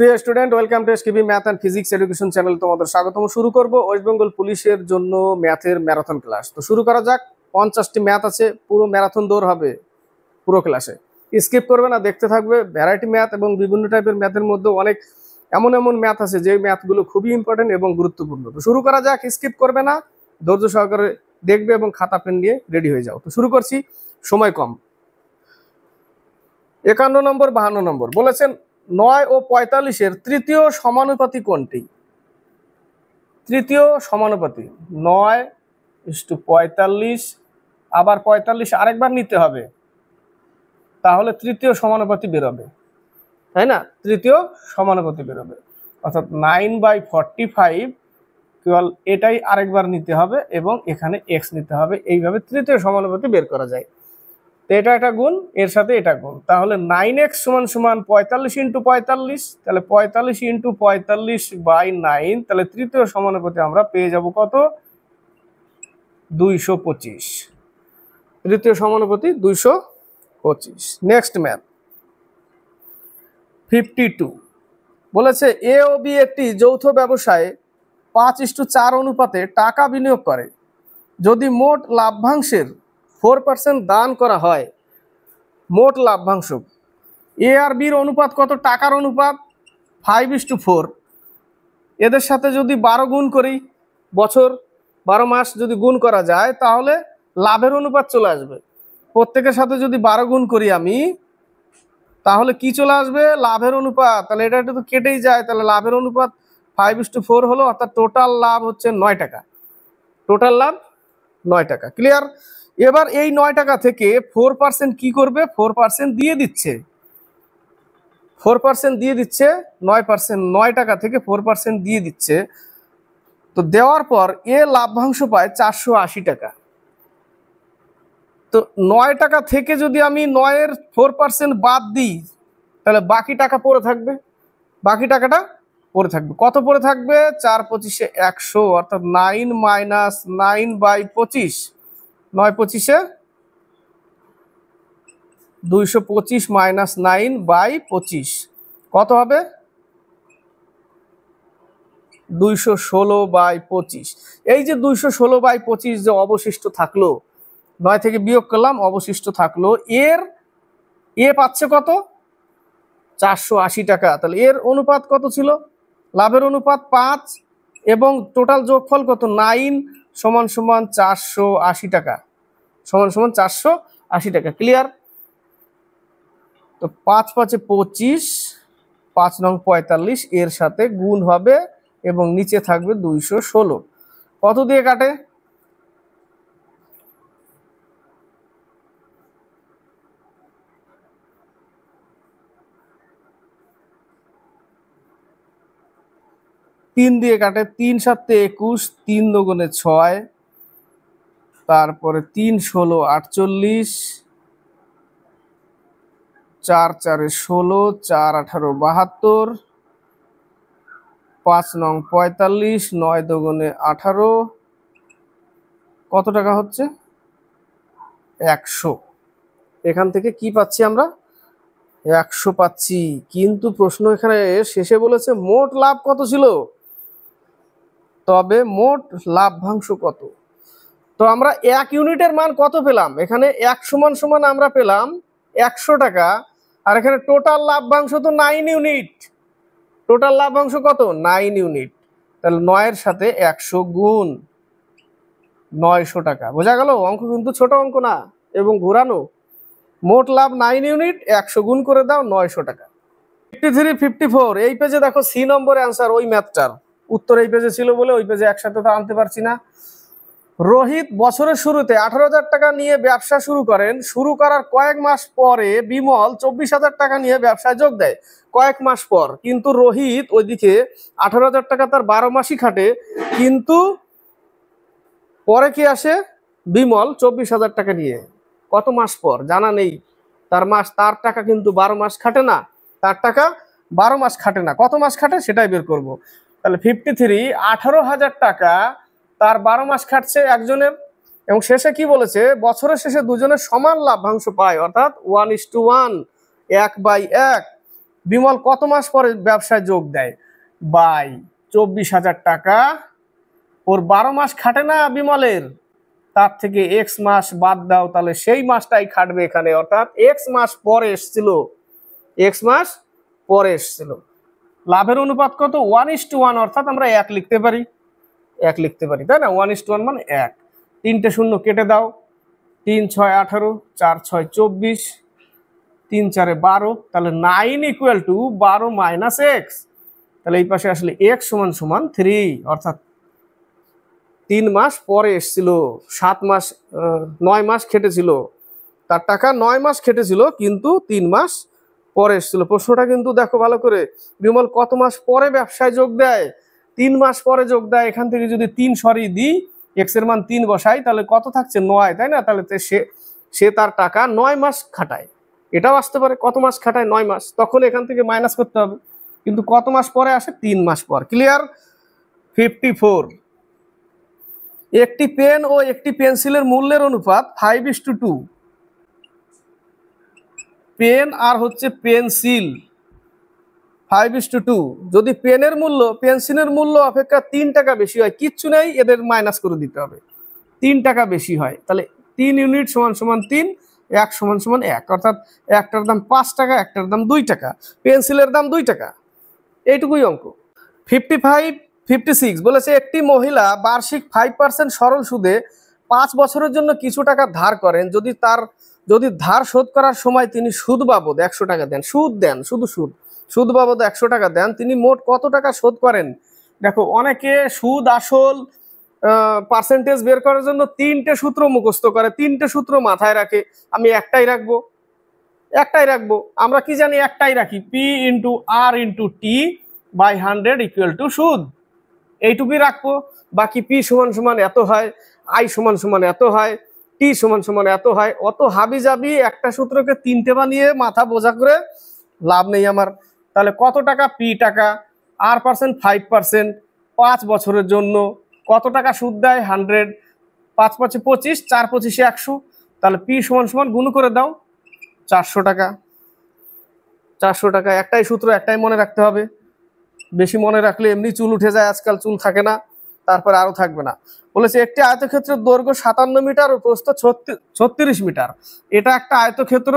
প্রিয় student, welcome to SKB math and physics education channel. তোমাদের স্বাগতম। শুরু করব ওয়েস্ট বেঙ্গল পুলিশের জন্য ম্যাথের ম্যারাথন ক্লাস। তো শুরু করা যাক। 50টি ম্যাথ আছে, পুরো ম্যারাথন দৌড় হবে পুরো ক্লাসে। স্কিপ করবে না, দেখতে থাকবে। ভ্যারাইটি ম্যাথ এবং বিভিন্ন টাইপের ম্যাথের মধ্যে অনেক এমন ম্যাথ আছে যে ম্যাথগুলো খুবই ইম্পর্টেন্ট এবং গুরুত্বপূর্ণ। তো শুরু করা যাক, স্কিপ করবে না, ধৈর্য সহকারে দেখবে এবং খাতা পেন নিয়ে রেডি হয়ে যাও। তো শুরু করছি, সময় কম। 51 নম্বর 52 নম্বর বলেছেন 9 ও 45-এর তৃতীয় সমানুপাতি কোনটি? তৃতীয় সমানুপাতি 9:45, আবার 45 আরেকবার নিতে হবে, তাহলে তৃতীয় সমানুপাতি বেরোবে, তাই না? তৃতীয় সমানুপাতি বেরোবে, অর্থাৎ 9/45 কেবল এটাই আরেকবার নিতে হবে এবং এখানে x নিতে হবে। এইভাবে তৃতীয় সমানুপাতি বের করা যায়। তো এটা একটা গুণ, এর সাথে এটা গুণ, তাহলে 9x = 45 × 45, তাহলে 45 × 45/9, তাহলে তৃতীয় সমানুপাতি আমরা পেয়ে যাব কত? 225। তৃতীয় সমানুপাতি 225। নেক্সট ম্যাথ 52 বলেছে এ ও বি একটি যৌথ ব্যবসায়ে 5:4 অনুপাতে টাকা বিনিয়োগ করে। যদি মোট লাভ্যাংশের 4% দান করা হয়, মোট লাভ্যাংশ এ আর বির অনুপাত কত? টাকার অনুপাত 5:4। এদের সাথে যদি 12 গুণ করি, বছর 12 মাস যদি গুণ করা যায়, তাহলে লাভের অনুপাত চলে আসবে। প্রত্যেকের সাথে যদি 12 গুণ করি আমি, তাহলে কি চলে আসবে? লাভের অনুপাত। তাহলে এটা তো কেটেই যায়, তাহলে লাভের অনুপাত 5:4 হলো, অর্থাৎ টোটাল লাভ হচ্ছে 9 টাকা। টোটাল লাভ 9 টাকা। ক্লিয়ার? এবার এই 9 টাকা থেকে 4% কি করবে? 4% দিয়ে দিচ্ছে। 4% দিয়ে দিচ্ছে, 9%, 9 টাকা থেকে 4% দিয়ে দিচ্ছে। তো দেওয়ার পর এ লাভ্যাংশ পায় 480 টাকা। তো 9 টাকা থেকে যদি আমি 9-এর 4% বাদ দিই, তাহলে বাকি টাকা পড়ে থাকবে। বাকি টাকাটা পড়ে থাকবে। কত পড়ে থাকবে? 4×25 = 100, অর্থাৎ 9 - 9/25, 9×25 = 225 - 9/25 কত হবে? 216/25। এই যে 216/25 যে অবশিষ্ট থাকলো, 9 থেকে বিয়োগ করলাম, অবশিষ্ট থাকলো, এর এ পাচ্ছে কত? 480 টাকা। তাহলে এর অনুপাত কত ছিল? লাভের অনুপাত 5 এবং টোটাল যোগফল কত? 9 = 480 টাকা, = 480 টাকা। ক্লিয়ার? তো 5×5 = 25, 5 নং 45, এর সাথে গুণ হবে এবং নিচে থাকবে 216। কত দিয়ে কাটে? 3 দিয়ে কাটে। 3 × 7 = 21, 3 × 2 = 6, তারপরে 3 × 16 = 48, 4 × 4 = 16, 4 × 18 = 72, 5 নং 45, 9 × 2 = 18, কত টাকা হচ্ছে? 100। এখান থেকে কি পাচ্ছি আমরা? 100 পাচ্ছি। কিন্তু প্রশ্ন এখানে শেষে বলেছে মোট লাভ কত ছিল, তবে মোট লাভ্যাংশ কত? তো আমরা 1 ইউনিটের মান কত পেলাম? এখানে 1 = আমরা পেলাম 100 টাকা, আর এখানে টোটাল লাভ্যাংশ তো 9 ইউনিট। টোটাল লাভ্যাংশ কত? 9 ইউনিট। তাহলে 9-এর সাথে 100 গুণ 900 টাকা। বোঝা গেল? অঙ্ক কিন্তু ছোট অঙ্ক না এবং ঘোরানো। মোট লাভ 9 ইউনিট, 100 গুণ করে দাও, 900 টাকা। 53, 54 এই পেজে দেখো, সি নম্বরে অ্যান্সার ওই ম্যাথটার উত্তর এই পেজে ছিল বলে ওই পেজে একসাথে তো আনতে পারছি না। রোহিত বছরের শুরুতে 18,000 টাকা নিয়ে ব্যবসা শুরু করেন। শুরু করার কয়েক মাস পরে বিমল 24,000 টাকা নিয়ে ব্যবসায় যোগ দেয়। কয়েক মাস পর কিন্তু রোহিত ওইদিকে 18,000 টাকা তার 12 মাসই খাটে, কিন্তু পরে কি আসে? বিমল 24,000 টাকা নিয়ে। কত মাস পর জানা নেই। তার টাকা কিন্তু 12 মাস খাটে না, তার টাকা 12 মাস খাটে না। কত মাস খাটে সেটাই বের করব। তাহলে 53, 18,000 টাকা তার 12 মাস খাটছে একজনের, এবং শেষে কি বলেছে? বছরের শেষে দুজনের সমান লাভ্যাংশ পায়, অর্থাৎ 1:1, 1/1। বিমল কত মাস পরে ব্যবসায় যোগ দেয়? বাই 24,000 টাকা, ওর 12 মাস খাটে না বিমলের, তার থেকে এক্স মাস বাদ দাও, তাহলে সেই মাসটাই খাটবে এখানে, অর্থাৎ এক্স মাস পরে এসছিল, এক্স মাস পরে এসছিল। লাভের অনুপাত কত? 1:1, অর্থাৎ আমরা 1 লিখতে পারি, 1 লিখতে পারি, তাই না? 1:1 মানে 1। 3টে শূন্য কেটে দাও, 3 6 18, 4 6 24, 3 4 12, তাহলে 9 = 12 - x। তাহলে এই পাশে আসলে x = 3, অর্থাৎ 3 মাস পরে এসছিল। 7 মাস 9 মাস খেটেছিল, তার টাকা 9 মাস খেটেছিল, কিন্তু 3 মাস পরে এসছিল। প্রশ্নটা কিন্তু দেখো ভালো করে, বিমল কত মাস পরে ব্যবসায় যোগ দেয়? 3 মাস পরে যোগ দেয়। এখান থেকে যদি 3 সরিয়ে দিই, এক্স এর মান 3 বসাই, তাহলে কত থাকছে? 9, তাই না? তাহলে সে তার টাকা 9 মাস খাটায়। এটাও আসতে পারে কত মাস খাটায়? 9 মাস। তখন এখান থেকে মাইনাস করতে হবে, কিন্তু কত মাস পরে আসে? 3 মাস পর। ক্লিয়ার? 54। একটি পেন ও একটি পেন্সিলের মূল্যের অনুপাত 5:2। পেন আর হচ্ছে পেন্সিল 5:2। যদি পেনের মূল্য পেন্সিলের মূল্য অপেক্ষা 3 টাকা বেশি হয়, কিচ্ছু নেই, এদের মাইনাস করে দিতে হবে। 3 টাকা বেশি হয়, তাহলে 3 ইউনিট = 3, 1 = 1, অর্থাৎ একটার দাম 5 টাকা, একটার দাম 2 টাকা, পেন্সিলের দাম 2 টাকা। এইটুকুই অঙ্ক। 56 বলেছে, একটি মহিলা বার্ষিক 5% সরল সুদে 5 বছরের জন্য কিছু টাকা ধার করেন। যদি ধার শোধ করার সময় তিনি সুদ বাবদ 100 টাকা দেন, শুধু সুদ বাবদ 100 টাকা দেন, তিনি মোট কত টাকা শোধ করেন? দেখো, অনেকে সুদ আসল পার্সেন্টেজ বের করার জন্য 3টে সূত্র মুখস্থ করে, 3টে সূত্র মাথায় রাখে। আমি একটাই রাখবো। আমরা কি জানি? একটাই রাখি, P/R/T/100 = সুদ। এইটুকুই রাখবো। বাকি P = এত হয়, I = এত হয়, T = এত হয়। অত হাবি যাবি একটা সূত্রকে 3টে বানিয়ে মাথা বোঝা করে লাভ নেই আমার। তাহলে কত টাকা? P টাকা, R% 5%, 5 বছরের জন্য কত টাকা সুদ দেয়? 100, 5 5 25, 4 25 100, তাহলে P = গুণ করে দাও, 400 টাকা। 400 টাকা। একটাই সূত্র, একটাই মনে রাখতে হবে, বেশি মনে রাখলে এমনি চুল উঠে যায়, আজকাল চুল থাকে না, তারপরে আরো থাকবে না। বলেছে, একটি আয়তক্ষেত্রের দৈর্ঘ্য 57 মিটার ও প্রস্থ 36 মিটার। এটা একটা আয়তক্ষেত্র,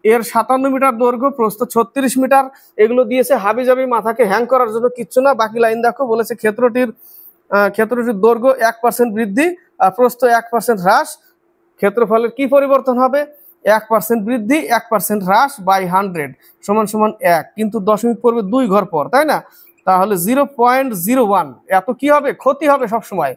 এর 57 মিটার দৈর্ঘ্য, প্রস্থ 36 মিটার। এগুলো দিয়েছে হাবি জাবি মাথাকে হ্যাং করার জন্য, কিচ্ছু না। বাকি লাইন দেখো, বলেছে ক্ষেত্রটির দৈর্ঘ্য 1% বৃদ্ধি আর প্রস্থ 1% হ্রাস। ক্ষেত্রফলের কি পরিবর্তন হবে? 1% বৃদ্ধি, 1% হ্রাস বাই 100 = 1, কিন্তু দশমিক পড়বে 2 ঘর পর, তাই না? তাহলে 0.01। এত কি হবে? ক্ষতি হবে। সবসময়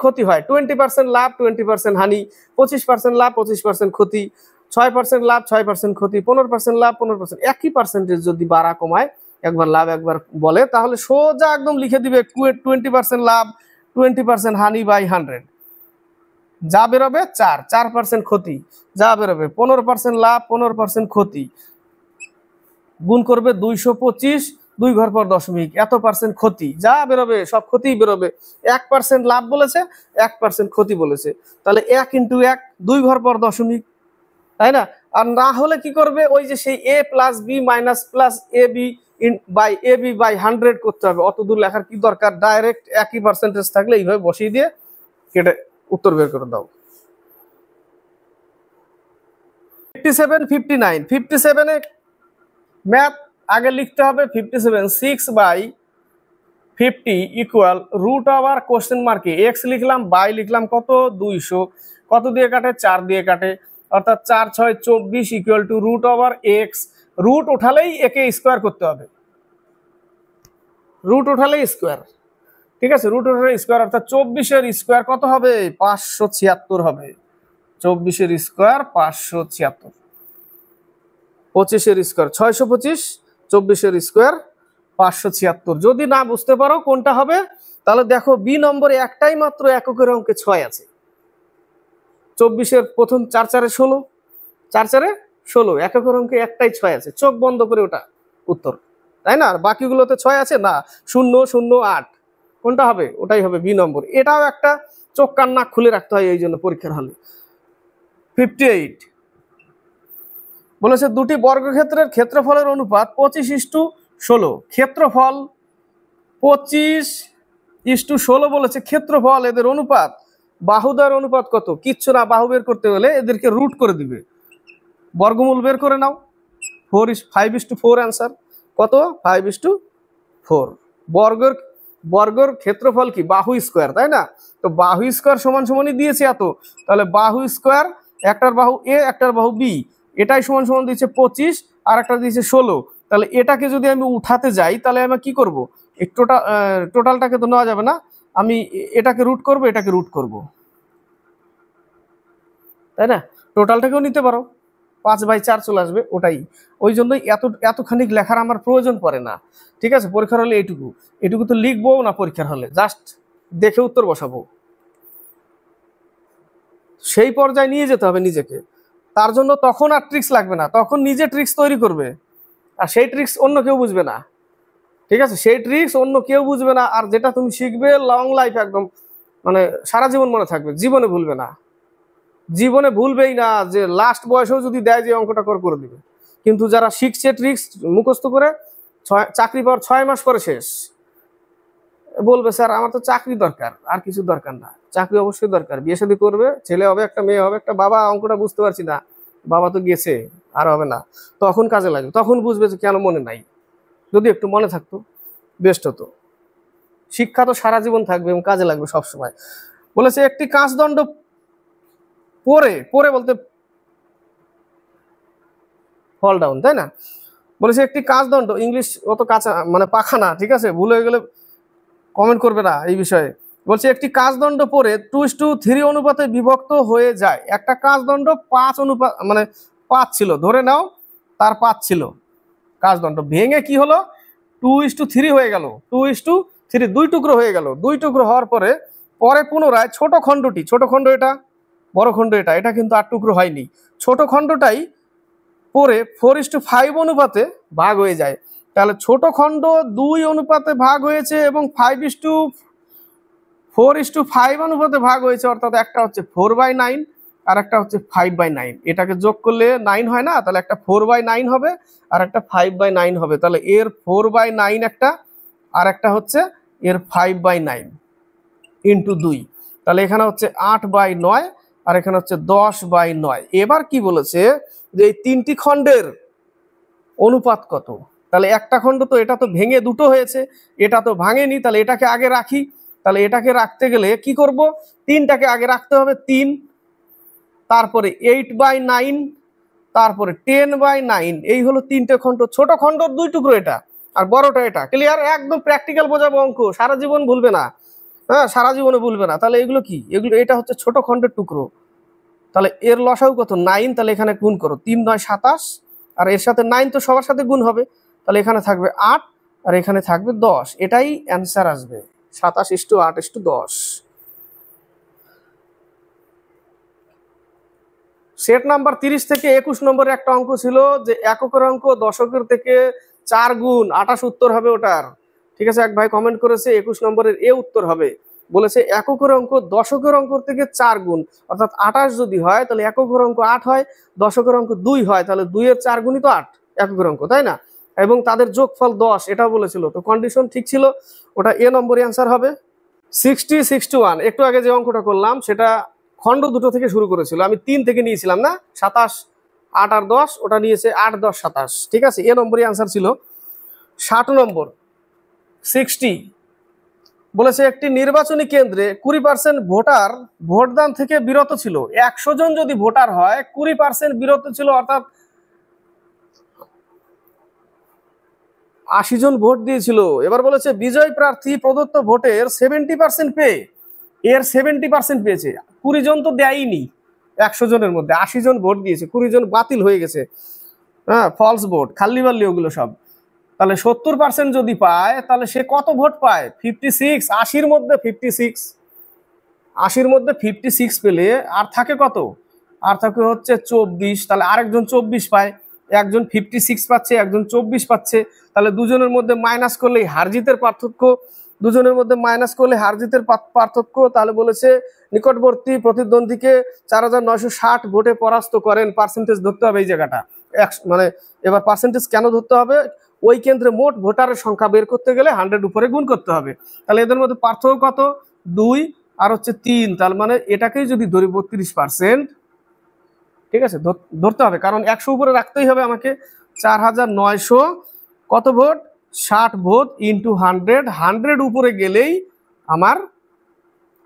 ক্ষতি হয়। 20% লাভ, 20% হানি, 25% লাভ, 25% ক্ষতি, 6% লাভ, 6% ক্ষতি, 15% লাভ, 15%। একই পার্সেন্টেজ যদি বাড়া কমায়, একবার লাভ একবার বলে, তাহলে সোজা একদম লিখে দিবে 20% লাভ, 20% হানি বাই 100। যা বেরোবে 4% ক্ষতি, যা বেরোবে 15% লাভ, 15% ক্ষতি, গুণ করবে 225, 2 ঘর পর দশমিক, এত পার্সেন্ট ক্ষতি, যা বেরোবে সব ক্ষতিই বেরোবে। 1% লাভ বলেছে, 1% ক্ষতি বলেছে, তাহলে 1 × 1, 2 ঘর পর দশমিক, তাই না? আর না হলে কি করবে? ওই যে সেই A + B - AB বাই 100 করতে হবে। অত দূর লেখার কি দরকার? ডাইরেক্ট একই পার্সেন্টেজ থাকলে এইভাবে বসিয়ে দিয়ে কেটে উত্তর বের করে দাও। 57 59, 57 এ ম্যাথ আগে লিখতে হবে। 57 6/50 = (কোশ্চেন মার্কে) x লিখলাম, বাই লিখলাম কত? 200, কত দিয়ে কাটে? 4 দিয়ে কাটে, অর্থাৎ 4 6 24 = (x). রুট উঠালেই একে স্কোয়ার করতে হবে, রুট উঠালেই স্কোয়ার, ঠিক আছে? রুট উঠালে স্কোয়ার, অর্থাৎ 24-এর স্কোয়ার কত হবে? 576 হবে। 24-এর স্কোয়ার 576, 25-এর স্কোয়ার 625, 24-এর স্কোয়ার 576। যদি না বুঝতে পারো কোনটা হবে, তাহলে দেখো বি নম্বরে একটাই মাত্র এককের অঙ্কে 6 আছে। 24-এর প্রথম 4 4 16, 4 4 16, এককের অঙ্কে একটাই 6 আছে, চোখ বন্ধ করে ওটা উত্তর, তাই না? আর বাকিগুলোতে 6 আছে না, 0 0 8, কোনটা হবে? ওটাই হবে বি নম্বর। এটাও একটা চোখ কান নাক খুলে রাখতে হয় এই জন্য পরীক্ষার হলে। 58 বলেছে দুটি বর্গক্ষেত্রের ক্ষেত্রফলের অনুপাত 25:16। ক্ষেত্রফল 25:16 বলেছে, ক্ষেত্রফল এদের অনুপাত। বাহুদ্বয়ের অনুপাত কত? কিচ্ছু না, বাহু বের করতে হলে এদেরকে রুট করে দিবে, বর্গমূল বের করে নাও। 5:4 অ্যান্সার কত? 5:4। বর্গের ক্ষেত্রফল কি? বাহু স্কোয়ার, তাই না? তো বাহু স্কোয়ার সমান সমানই দিয়েছে এত, তাহলে বাহু স্কোয়ার, একটার বাহু এ একটার বাহু বি, এটাই সমান সমান দিয়েছে 25 আর একটা দিয়েছে 16। তাহলে এটাকে যদি আমি উঠাতে যাই তাহলে আমি কি করব? এই টোটালটাকে তো নেওয়া যাবে না, আমি এটাকে রুট করব, এটাকে রুট করব, তাই না? টোটালটাকেও নিতে পারো, 5/4 চলে আসবে, ওটাই। ওই জন্যই এতখানি লেখার আমার প্রয়োজন পড়ে না, ঠিক আছে? পরীক্ষার হলে এটুকু তো লিখবো না, পরীক্ষার হলে জাস্ট দেখে উত্তর বসাবো। সেই পর্যায়ে নিয়ে যেতে হবে নিজেকে, তার জন্য তখন আর ট্রিক্স লাগবে না, তখন নিজে ট্রিক্স তৈরি করবে, আর সেই ট্রিক্স অন্য কেউ বুঝবে না, ঠিক আছে? সেই ট্রিক্স অন্য কেউ বুঝবে না, আর যেটা তুমি শিখবে লং লাইফ, একদম মানে সারা জীবন মনে থাকবে, জীবনে ভুলবে না, জীবনে ভুলবেই না। যে লাস্ট বয়সেও যদি দেয় যে অঙ্কটা করে দিবে। কিন্তু যারা শিখছে ট্রিক্স মুখস্থ করে, চাকরি পাওয়ার 6 মাস পরে শেষ, বলবে স্যার আমার তো চাকরি দরকার, আর কিছু দরকার না। চাকরি অবশ্যই দরকার, বিয়ে শাদী করবে, ছেলে হবে একটা, মেয়ে হবে একটা, বাবা অঙ্কটা বুঝতে পারছি না, বাবা তো গেছে, আর হবে না, তখন কাজে লাগবে, তখন বুঝবে যে কেন মনে নাই। যদি একটু মনে থাকতো বেস্ট হতো। শিক্ষা তো সারা জীবন থাকবে এবং কাজে লাগবে সবসময়। বলেছে একটি কাঁচদণ্ড পরে বলতে ফল ডাউন, তাই না? বলেছে একটি কাঁচদণ্ড, ইংলিশ অত কাঁচা মানে পাখা না, ঠিক আছে? ভুল হয়ে গেলে কমেন্ট করবে না এই বিষয়ে। বলছে একটি কাঁচদণ্ড পরে 2:3 অনুপাতে বিভক্ত হয়ে যায়। একটা কাঁচদণ্ড 5 অনুপাত মানে 5 ছিল, ধরে নাও তার 5 ছিল, কাঁচদণ্ড ভেঙে কি হলো? 2:3 হয়ে গেল, 2:3, 2 টুকরো হয়ে গেল। 2 টুকরো হওয়ার পরে পুনরায় ছোট খণ্ড এটা, বড় খণ্ড এটা কিন্তু 8 টুকরো হয়নি, ছোট খণ্ডটাই পরে 4:5 অনুপাতে ভাগ হয়ে যায়। তাহলে ছোট খণ্ড 2 অনুপাতে ভাগ হয়েছে এবং 4:5 অনুপাতে ভাগ হয়েছে, অর্থাৎ একটা হচ্ছে 4/9 আর একটা হচ্ছে 5/9। এটাকে যোগ করলে 9 হয় না, তাহলে একটা 4/9 হবে আর একটা 5/9 হবে। তাহলে এর 4/9 একটা, আর একটা হচ্ছে এর 5/9 ইন্টু 2, তাহলে এখানে হচ্ছে 8/9 আর এখানে হচ্ছে 10/9। এবার কি বলেছে যে এই 3টি খণ্ডের অনুপাত কত? তাহলে একটা খণ্ড তো, এটা তো ভেঙে দুটো হয়েছে, এটা তো ভাঙেনি, তাহলে এটাকে আগে রাখি। তাহলে এটাকে রাখতে গেলে কি করব? 3টাকে আগে রাখতে হবে, 3, তারপরে 8/9, তারপরে 10/9। এই হলো 3টে খণ্ড, ছোট খণ্ড 2 টুকরো এটা আর বড়টা এটা। ক্লিয়ার? একদম প্র্যাকটিক্যাল বোঝাবো অঙ্ক, সারা জীবন ভুলবে না, হ্যাঁ সারা জীবনে ভুলবে না। তাহলে এগুলো কি? এগুলো এটা হচ্ছে ছোট খণ্ডের টুকরো, তাহলে এর লসাগু কত? 9। তাহলে এখানে গুণ করো, 3 9 27, আর এর সাথে 9 তো সবার সাথে গুণ হবে, তাহলে এখানে থাকবে 8 আর এখানে থাকবে 10। এটাই অ্যান্সার আসবে, 27:8:10। সেট নাম্বার 30 থেকে 21 নম্বরে একটা অঙ্ক ছিল যে এককের অঙ্ক দশকের থেকে 4 গুণ 28 উত্তর হবে ওটার, ঠিক আছে? এক ভাই কমেন্ট করেছে 21 নম্বরের এ উত্তর হবে। বলেছে এককের অঙ্ক দশকের অঙ্ক থেকে 4 গুণ, অর্থাৎ 28 যদি হয় তাহলে এককের অঙ্ক 8 হয়, দশকের অঙ্ক 2 হয়, তাহলে 2 এর 4 গুণই তো 8 এককের অঙ্ক, তাই না? এবং তাদের যোগফল 10, এটাও বলেছিল, তো কন্ডিশন ঠিক ছিল, ওটা এ নম্বরে অ্যান্সার হবে। 60:61 একটু আগে যে অঙ্কটা করলাম সেটা খণ্ড দুটো থেকে শুরু করেছিল, আমি 3 থেকে নিয়েছিলাম না, 27, 8 আর 10, ওটা নিয়েছে 8 10 27, ঠিক আছে? এ নম্বরই অ্যান্সার ছিল। 60 নম্বর 60 বলেছে একটি নির্বাচনী কেন্দ্রে 20% ভোটার ভোটদান থেকে বিরত ছিল। 100 জন যদি ভোটার হয়, 20% বিরত ছিল, অর্থাৎ 80 জন ভোট দিয়েছিল। এবার বলেছে বিজয় প্রার্থী প্রদত্ত ভোটের 70% পেয়ে এর 70% পেয়েছে। 20 জন তো দেয়নি, 100 জনের মধ্যে 80 জন ভোট দিয়েছে, 20 জন বাতিল হয়ে গেছে, হ্যাঁ ফলস ভোট, খাল্লি বাল্লি ওগুলো সব। তাহলে 70% যদি পায় তাহলে সে কত ভোট পায়? 56। 80-র মধ্যে 56, 80-র মধ্যে 56 পেলে আর থাকে কত? আর থাকে হচ্ছে 24। তাহলে আরেকজন 24 পায়, একজন 56 পাচ্ছে, একজন 24 পাচ্ছে। তাহলে দুজনের মধ্যে মাইনাস করলেই হারজিতের পার্থক্য, দুজনের মধ্যে মাইনাস করলে হারজিতের পার্থক্য। তাহলে বলেছে নিকটবর্তী প্রতিদ্বন্দ্বীকে 4960 ভোটে পরাস্ত করেন, পার্সেন্টেজ ধরতে হবে এই জায়গাটা। মানে এবার পার্সেন্টেজ কেন ধরতে হবে, ওই কেন্দ্রে মোট ভোটারের সংখ্যা বের করতে গেলে 100 উপরে গুণ করতে হবে। তাহলে এদের মধ্যে পার্থক্য কত, 2 আর হচ্ছে 3, তার মানে এটাকেই যদি ধরি 32%, ঠিক আছে, ধরতে হবে, কারণ 100 উপরে রাখতেই হবে আমাকে। 4900 কত ভোট, 60 ভোট ইন্টু 100 উপরে গেলেই আমার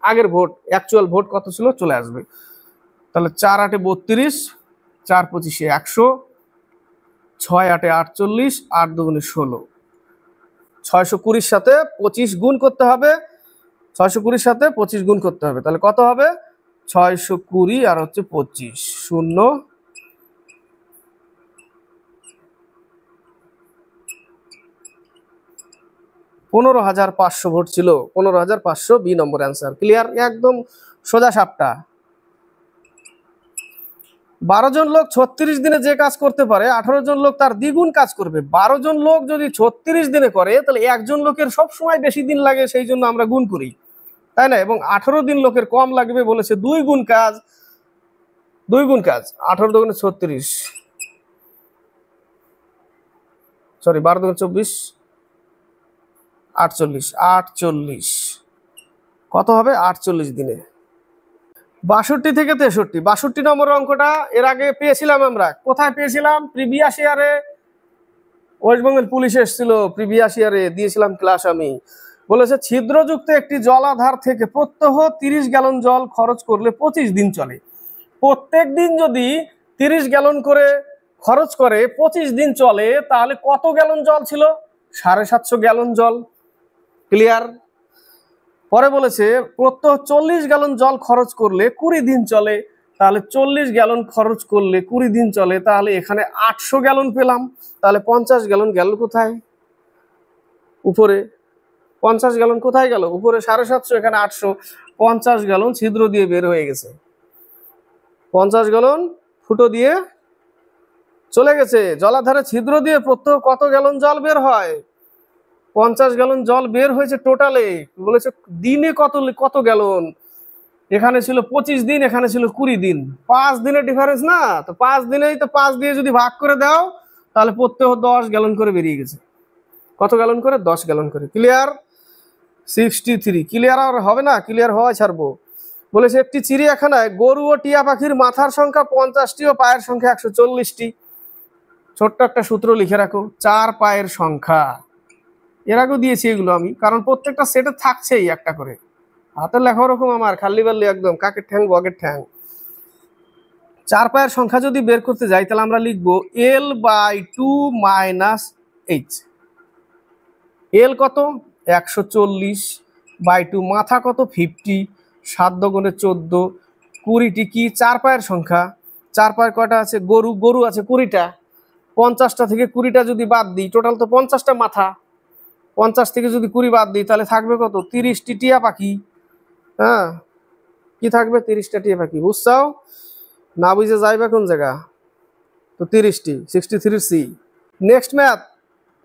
আগের ভোট অ্যাকচুয়াল ভোট কত ছিল চলে আসবে। তাহলে 4 8 32, 4 25 100, 6 8 48, 8 2 16, 620 সাথে 25 গুণ করতে হবে, 620 সাথে 25 গুণ করতে হবে, তাহলে কত হবে 620 আর হচ্ছে 25 0 15,500 ভোট ছিল, 15,500 বি নম্বর অ্যান্সার। ক্লিয়ার, একদম সোজা সাপটা। 12 জন লোক 36 দিনে যে কাজ করতে পারে 18 জন লোক তার দ্বিগুণ কাজ করবে। 12 জন লোক যদি 36 দিনে করে তাহলে একজন লোকের সব সময় বেশি দিন লাগে, সেই জন্য আমরা গুণ করি, তাই না? এবং 18 দিন লোকের কম লাগবে বলেছে, 2 গুণ কাজ, 2 গুণ কাজ, 18 দুগুণে 36, সরি 12 দুগুণে 24, 48, 48 কত হবে 48 দিনে। 62 থেকে 63, 62 নম্বর অঙ্কটা এর আগে পেয়েছিলাম আমরা, কোথায় পেয়েছিলাম, প্রিভিয়াস ইয়ারে ওয়েস্ট বেঙ্গল পুলিশ এসেছিল, প্রিভিয়াস ইয়ারে দিয়েছিলাম ক্লাস আমি। বলেছে ছিদ্রযুক্ত একটি জলাধার থেকে প্রত্যহ 30 গ্যালন জল খরচ করলে 25 দিন চলে। প্রত্যেক দিন যদি 30 গ্যালন করে খরচ করে 25 দিন চলে, তাহলে কত গ্যালন জল ছিল, 750 গ্যালন জল। ক্লিয়ার। পরে বলেছে প্রত্যহ 40 গ্যালন জল খরচ করলে 20 দিন চলে, তাহলে 40 গ্যালন খরচ করলে 20 দিন চলে, তাহলে এখানে 800 গ্যালন পেলাম। তাহলে 50 গ্যালন গেল কোথায়, উপরে 50 গ্যালন কোথায় গেল, উপরে 750, এখানে 800, 50 গ্যালন ছিদ্র দিয়ে বের হয়ে গেছে, 50 গ্যালন ফুটো দিয়ে চলে গেছে। জলাধারে ছিদ্র দিয়ে প্রত্যহ কত গ্যালন জল বের হয়, 50 গ্যালন জল বের হয়েছে টোটালে। বলেছে দিনে কত গ্যালন, এখানে ছিল 25 দিন, এখানে ছিল 20 দিন, 5 দিনের ডিফারেন্স না, তো 5 দিনেই তো 5 দিয়ে যদি ভাগ করে দাও তাহলে প্রত্যহ 10 গ্যালন করে বেরিয়ে গেছে। কত গ্যালন করে, 10 গ্যালন করে। ক্লিয়ার। 63, ক্লিয়ার আর হবে না, ক্লিয়ার হওয়া ছাড়বো। বলেছে একটি চিড়িয়াখানায় গরু ও টিয়া পাখির মাথার সংখ্যা 50টি ও পায়ের সংখ্যা 140টি। ছোট্ট একটা সূত্র লিখে রাখো, 4 পায়ের সংখ্যা, এর আগেও দিয়েছি এগুলো আমি, কারণ প্রত্যেকটা সেটে থাকছেই একটা করে। হাতের লেখা ওরকম আমার, খাল্লি বাল্লি একদম, কাকের ঠ্যাং বগের ঠ্যাং। 4 পায়ের সংখ্যা যদি বের করতে যাই তাহলে আমরা লিখবো L/2 - H। L কত, 140/2, মাথা কত 50, 7 দুগুণে 14, 20টি কি 4 পায়ের সংখ্যা। 4 পায়ের কয়টা আছে, গরু আছে 20টা, 50টা থেকে 20টা যদি বাদ দিই, টোটাল তো 50টা মাথা, 50 থেকে যদি 20 বাদ দিই তাহলে থাকবে কত, 30টি টিয়া পাখি। হ্যাঁ, কি থাকবে, 30টা টিয়া পাখি। বুঝছাও না, বুঝে যাইবে কোন জায়গা, তো 30টি, 63C। নেক্সট ম্যাথ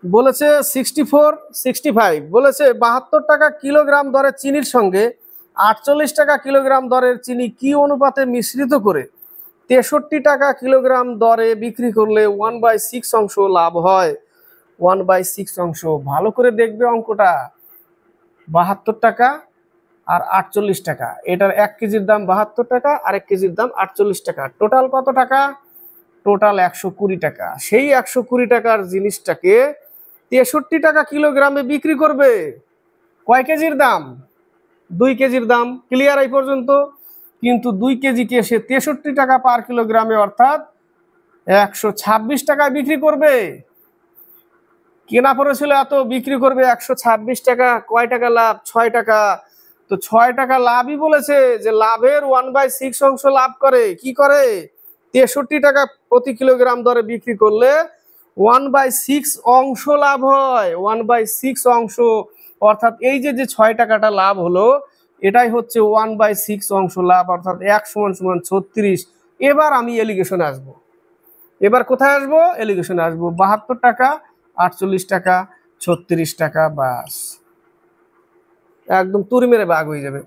বলেছে 64 65, বলেছে 72 টাকা কিলোগ্রাম দরের চিনির সঙ্গে 48 টাকা কিলোগ্রাম দরের চিনি কি অনুপাতে মিশ্রিত করে 63 টাকা কিলোগ্রাম দরে বিক্রি করলে 1/6 অংশ লাভ হয়। 1/6 অংশ, ভালো করে দেখবে অঙ্কটা। 72 টাকা আর 48 টাকা, এটার 1 কেজির দাম 72 টাকা আর 1 কেজির দাম 48 টাকা, টোটাল কত টাকা, টোটাল 120 টাকা। সেই 120 টাকার জিনিসটাকে 63 টাকা কিলোগ্রামে বিক্রি করবে, কয় কেজির দাম, 2 কেজির দাম। ক্লিয়ার এই পর্যন্ত? কিন্তু 2 কেজিকে সে 63 টাকা পার কিলোগ্রামে, অর্থাৎ 126 টাকায় বিক্রি করবে। কেনা পড়েছিল এত, বিক্রি করবে 126 টাকা, কয় টাকা লাভ, 6 টাকা। তো 6 টাকা লাভই বলেছে, যে লাভের 1/6 অংশ লাভ করে, কি করে, 63 টাকা প্রতি কিলোগ্রাম দরে বিক্রি করলে 1/6 অংশ লাভ হয়, 1/6 অংশ। অর্থাৎ এই যে 6 টাকাটা লাভ হলো, এটাই হচ্ছে 1/6 অংশ লাভ, অর্থাৎ 1 = 36। এবার আমি এলিগেশনে আসবো, এবার কোথায় আসবো, এলিগেশনে আসবো। 72 টাকা, 48 টাকা, 36 টাকা, বাস একদম তুড়ি মেরে ভাগ হয়ে যাবে।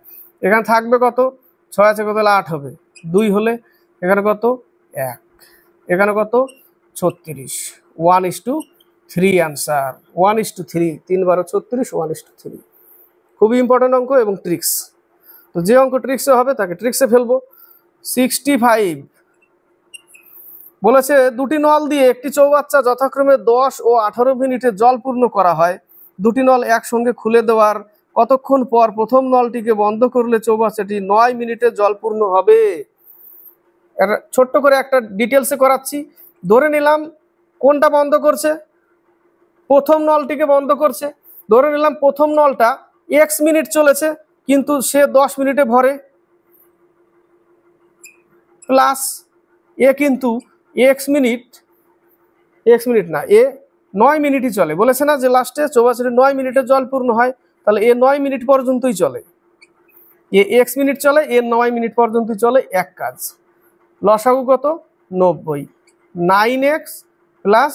এখানে থাকবে কত, 6 আছে কত, 8 হবে, 2 হলে এখানে কত 1, এখানে কত 36, 1:3 অ্যান্সার, 1:3, 3 12 36, 1:3। খুবই ইম্পর্টেন্ট অঙ্ক এবং ট্রিক্স। তো যে অঙ্ক ট্রিক্সে হবে তাকে ট্রিক্সে ফেলবো। 65 বলেছে দুটি নল দিয়ে একটি চৌবাচ্চা যথাক্রমে 10 ও 18 মিনিটে জল পূর্ণ করা হয়। দুটি নল একসঙ্গে খুলে দেওয়ার কতক্ষণ পর প্রথম নলটিকে বন্ধ করলে চৌবাচ্চাটি 9 মিনিটে জল পূর্ণ হবে? ছোট্ট করে একটা ডিটেলসে করাচ্ছি। ধরে নিলাম কোনটা বন্ধ করছে, প্রথম নলটিকে বন্ধ করছে। ধরে নিলাম প্রথম নলটা x মিনিট চলেছে, কিন্তু সে 10 মিনিটে ভরে, প্লাস এ কিন্তু x মিনিট না, এ 9 মিনিটই চলে। বলেছে না যে লাস্টে চৌবাচ্চাটি 9 মিনিটে জল পূর্ণ হয়, তাহলে এ 9 মিনিট পর্যন্তই চলে। এ x মিনিট চলে, এ 9 মিনিট পর্যন্তই চলে। এক কাজ, লসাগু কত? 90। 9x প্লাস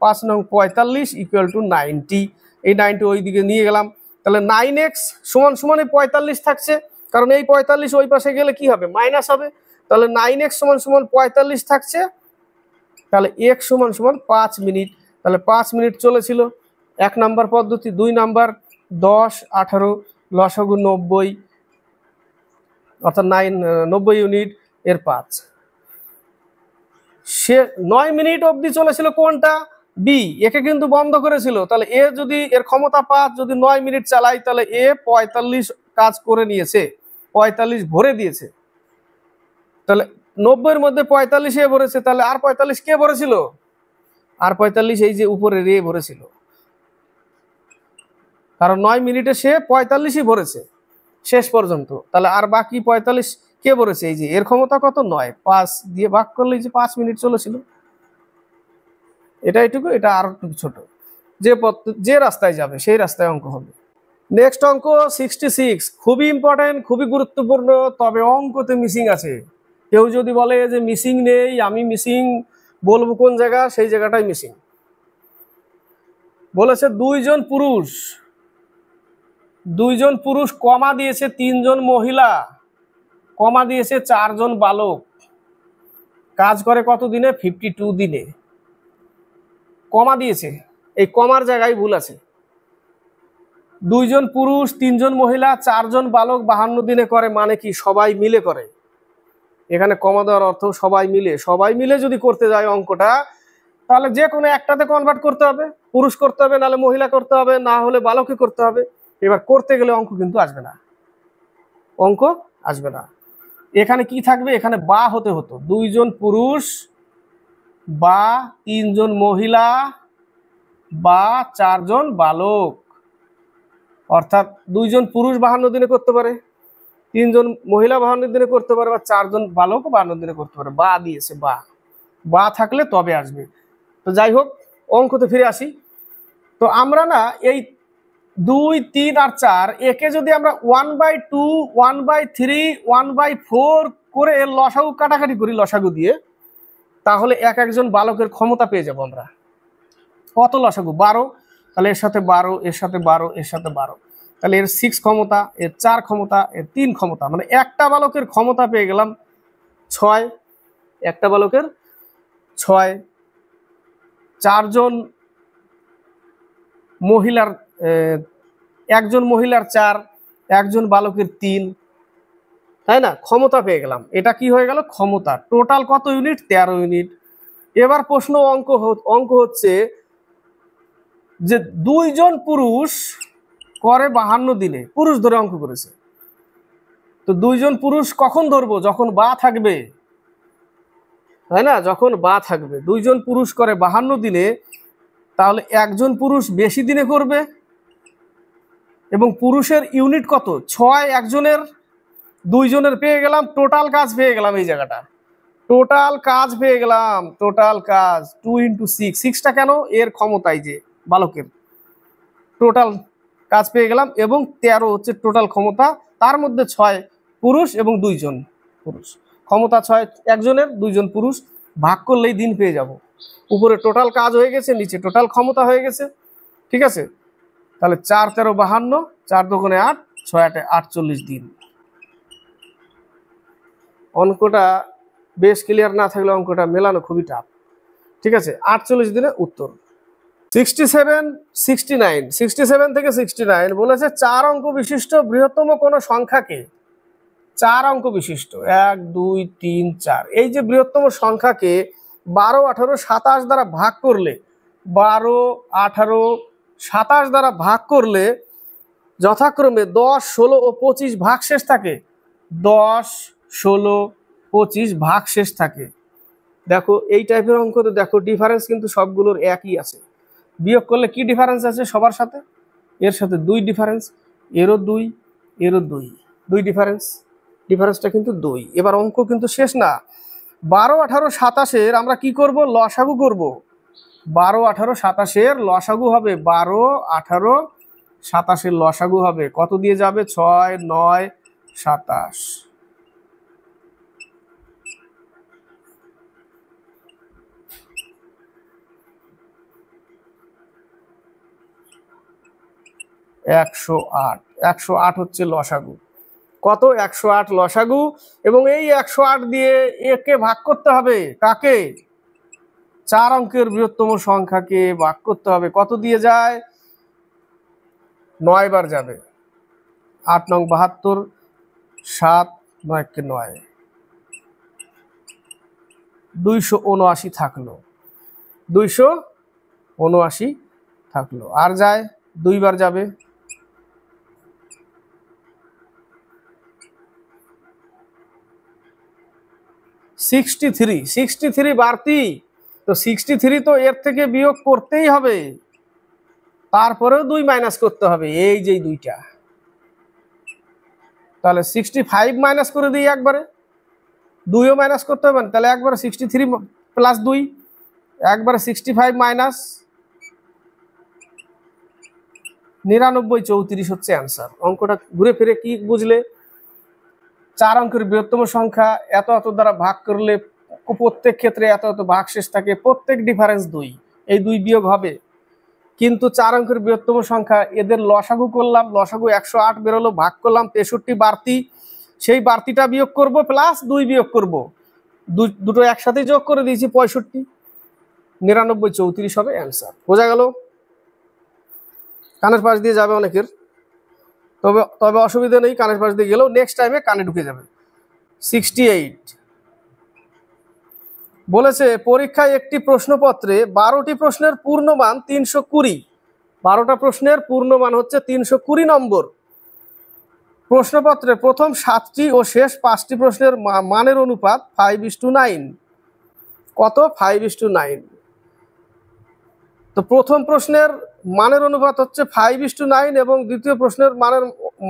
5 নং 45 ইকুয়াল টু 90। এই 90 ওই দিকে নিয়ে গেলাম, তাহলে 9x সমান সমান 45 থাকছে, কারণ এই 45 ওই পাশে গেলে কি হবে? মাইনাস হবে। তাহলে 9x সমান সমান 45 থাকছে, তাহলে x সমান সমান 5 মিনিট। তাহলে 5 মিনিট চলেছিল, 1 নাম্বার পদ্ধতি। 2 নাম্বার 10 18 লসাগু 90, অর্থাৎ 90 ইউনিট এর 5। সে 9 মিনিট অবধি চলেছিল কোনটা? বি, একে কিন্তু বন্ধ করেছিল। তাহলে এ যদি এর ক্ষমতা 5, যদি 9 মিনিট চালাই, তাহলে এ 45 কাজ করে নিয়েছে, 45 ভরে দিয়েছে। তাহলে 90 এর মধ্যে 45 এ ভরেছে, তাহলে আর 45 কে ভরেছিল? আর 45 এই যে উপরে রে ভরেছিল, কারণ 9 মিনিটে সে 45ই ভরেছে শেষ পর্যন্ত। তাহলে আর বাকি 45 কে ভরেছে? এই যে এর ক্ষমতা কত? 9, 5 দিয়ে ভাগ করলে যে 5 মিনিট চলেছিল। এটা এইটুকু, এটা আর একটু ছোট। যে রাস্তায় যাবে সেই রাস্তায় অঙ্ক হবে। নেক্সট অঙ্ক 66, খুবই ইম্পর্টেন্ট, খুবই গুরুত্বপূর্ণ, তবে অঙ্কতে মিসিং আছে। কেউ যদি বলে যে মিসিং নেই, আমি মিসিং বলবো কোন জায়গা, সেই জায়গাটাই মিসিং। বলেছে দুইজন পুরুষ কমা দিয়েছে 3 জন মহিলা, কমা দিয়েছে 4 জন বালক, কাজ করে কত দিনে? 52 দিনে। কমা দিয়েছে, এই কমার জায়গায় ভুল আছে। 2 জন পুরুষ 3 জন মহিলা 4 জন বালক 52 দিনে করে, মানে কি? সবাই মিলে করে। এখানে কমা দেওয়ার অর্থ সবাই মিলে যদি করতে যায় অঙ্কটা, তাহলে যে কোনো একটাতে কনভার্ট করতে হবে, পুরুষ করতে হবে, নাহলে মহিলা করতে হবে, না হলে বালকে করতে হবে। এবার করতে গেলে অঙ্ক কিন্তু আসবে না, অঙ্ক আসবে না। এখানে কি থাকবে? এখানে বা হতে হতো 2 জন পুরুষ বা 3 জন মহিলা বা 4 জন বালক, অর্থাৎ 2 জন পুরুষ 52 দিনে করতে পারে, 3 জন মহিলা 52 দিনে করতে পারে, বা 4 জন বালক 52 দিনে করতে পারে। বা দিয়েছে, বা থাকলে তবে আসবে। তো যাই হোক, অঙ্কতে ফিরে আসি। তো আমরা না এই 2 3 আর 4 একে যদি আমরা 1/2 1/3 1/4 করে এর লসাগু কাটাকাটি করি লসাগু দিয়ে, তাহলে একজন বালকের ক্ষমতা পেয়ে যাব আমরা। কত লসাগু? 12। তাহলে এর সাথে 12, এর সাথে 12, এর সাথে 12, তাহলে এর 6 ক্ষমতা, এর 4 ক্ষমতা, এর 3 ক্ষমতা, মানে একটা বালকের ক্ষমতা পেয়ে গেলাম 6। একটা বালকের 6, 4 জন মহিলার, একজন মহিলার 4, একজন বালকের 3, তাই না? ক্ষমতা পেয়ে গেলাম। এটা কি হয়ে গেল? ক্ষমতা। টোটাল কত ইউনিট? 13 ইউনিট। এবার প্রশ্ন অঙ্ক হচ্ছে যে 2 জন পুরুষ করে 52 দিনে, পুরুষ ধরে অঙ্ক করেছে। তো 2 জন পুরুষ কখন ধরবো? যখন বা থাকবে, তাই না? যখন বা থাকবে। 2 জন পুরুষ করে 52 দিনে, তাহলে একজন পুরুষ বেশি দিনে করবে, এবং পুরুষের ইউনিট কত? 6 একজনের, 2 জনের পেয়ে গেলাম, টোটাল কাজ পেয়ে গেলাম। এই জায়গাটা টোটাল কাজ পেয়ে গেলাম, টোটাল কাজ 2 × 6। 6টা কেন? এর ক্ষমতাই যে বালকের, টোটাল কাজ পেয়ে গেলাম। এবং 13 হচ্ছে টোটাল ক্ষমতা, তার মধ্যে 6 পুরুষ এবং 2 জন পুরুষ। ক্ষমতা 6 একজনের, 2 জন পুরুষ, ভাগ করলেই দিন পেয়ে যাব। উপরে টোটাল কাজ হয়ে গেছে, নিচে টোটাল ক্ষমতা হয়ে গেছে। ঠিক আছে? তাহলে 4 13 52, 4 2 8, 6 8 48 দিন। অঙ্কটা বেশ ক্লিয়ার না থাকলে অঙ্কটা মেলানো খুবই টাফ। ঠিক আছে, 48 দিনে উত্তর। 67, 69, 67 থেকে 69 বলেছে 4 অঙ্ক বিশিষ্ট বৃহত্তম কোন সংখ্যাকে, 4 অঙ্ক বিশিষ্ট 1 2 3 4, এই যে বৃহত্তম সংখ্যাকে 12 18 27 দ্বারা ভাগ করলে, 12 18 27 দ্বারা ভাগ করলে যথাক্রমে 10 16 ও 25 ভাগশেষ থাকে। 10 16 25 ভাগশেষ থাকে। দেখো এই টাইপের অঙ্ক তো দেখো ডিফারেন্স কিন্তু সবগুলোর একই আছে। বিয়োগ করলে কি ডিফারেন্স আছে সবার সাথে? এর সাথে 2 ডিফারেন্স, এরও 2, এরও 2, 2 ডিফারেন্স, ডিফারেন্সটা কিন্তু 2। এবার অঙ্ক কিন্তু শেষ না। 12 18 27 আমরা কি করব? লসাগু করব। 12 18 27 লসাগু হবে, 12 18 27 লসাগু হবে কত দিয়ে যাবে? 6 9 27। একশো আট হচ্ছে লসাগু। কত? 108 লসাগু। এবং এই 108 দিয়ে একে ভাগ করতে হবে। কাকে? 4 অঙ্কের বৃহত্তম সংখ্যাকে ভাগ করতে হবে। কত দিয়ে যায়? 9 বার যাবে। 8 নং 72, 7 9 কে 9, 279 থাকলো, 279 থাকলো। আর যায় 2 বার যাবে, 63 বাড়তি। তো 63 তো এর থেকে বিয়োগ করতেই হবে, তারপরেও 2 মাইনাস করতে হবে, এই যে 2টা। তাহলে 65 মাইনাস করে দিই একবারে, 2ও মাইনাস করতে হবে না, তাহলে একবারে 63 প্লাস 2, একবারে 65 মাইনাস 99 34 হচ্ছে অ্যান্সার। অঙ্কটা ঘুরে ফিরে কি বুঝলে? 4 অঙ্কের বৃহত্তম সংখ্যা এত এত দ্বারা ভাগ করলে প্রত্যেক ক্ষেত্রে এত এত ভাগশেষ থাকে, প্রত্যেক ডিফারেন্স 2, এই 2 বিয়োগ হবে। কিন্তু 4 অঙ্কের বৃহত্তম সংখ্যা, এদের লসাগু করলাম, লসাগু 108 বেরোলো, ভাগ করলাম 63 বাড়তি, সেই বাড়তিটা বিয়োগ করব প্লাস 2 বিয়োগ করব, দুটো একসাথে যোগ করে দিয়েছি 65, 99 34 হবে অ্যান্সার। বোঝা গেল? কানের পাশ দিয়ে যাবে অনেকের, তবে তবে অসুবিধা নেই, কানের পাশ দিয়ে গেলেও নেক্সট টাইমে কানে ঢুকে যাবে। 68 বলেছে পরীক্ষায় একটি প্রশ্নপত্রে 12টি প্রশ্নের পূর্ণমান 320, 12টা প্রশ্নের পূর্ণমান হচ্ছে 320 নম্বর। প্রশ্নপত্রে প্রথম 7টি ও শেষ 5টি প্রশ্নের মানের অনুপাত 5:9। কত? 5:9। তো প্রথম প্রশ্নের মানের অনুপাত হচ্ছে 5:9 এবং দ্বিতীয় প্রশ্নের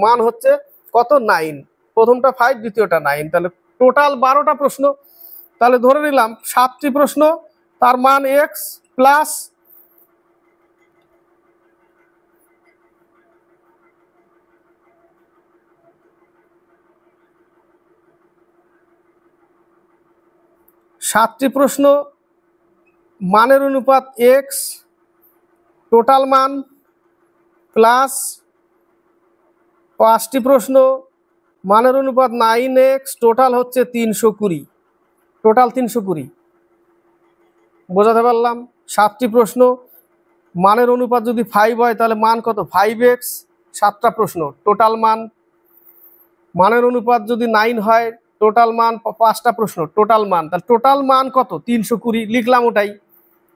মান হচ্ছে কত? 9। প্রথমটা 5, দ্বিতীয়টা 9, তাহলে টোটাল 12টা প্রশ্ন। তাহলে ধরে নিলাম 7টি প্রশ্ন, তার মান x প্লাস 7টি প্রশ্ন মানের অনুপাত x, টোটাল মান প্লাস 5টি প্রশ্ন মানের অনুপাত 9x, টোটাল হচ্ছে 320, টোটাল 320। বোঝাতে পারলাম? 7টি প্রশ্ন মানের অনুপাত যদি 5 হয় তাহলে মান কত? 5x, 7টা প্রশ্ন টোটাল মান। মানের অনুপাত যদি 9 হয়, টোটাল মান 5টা প্রশ্ন টোটাল মান, তাহলে টোটাল মান কত? 320 লিখলাম, ওটাই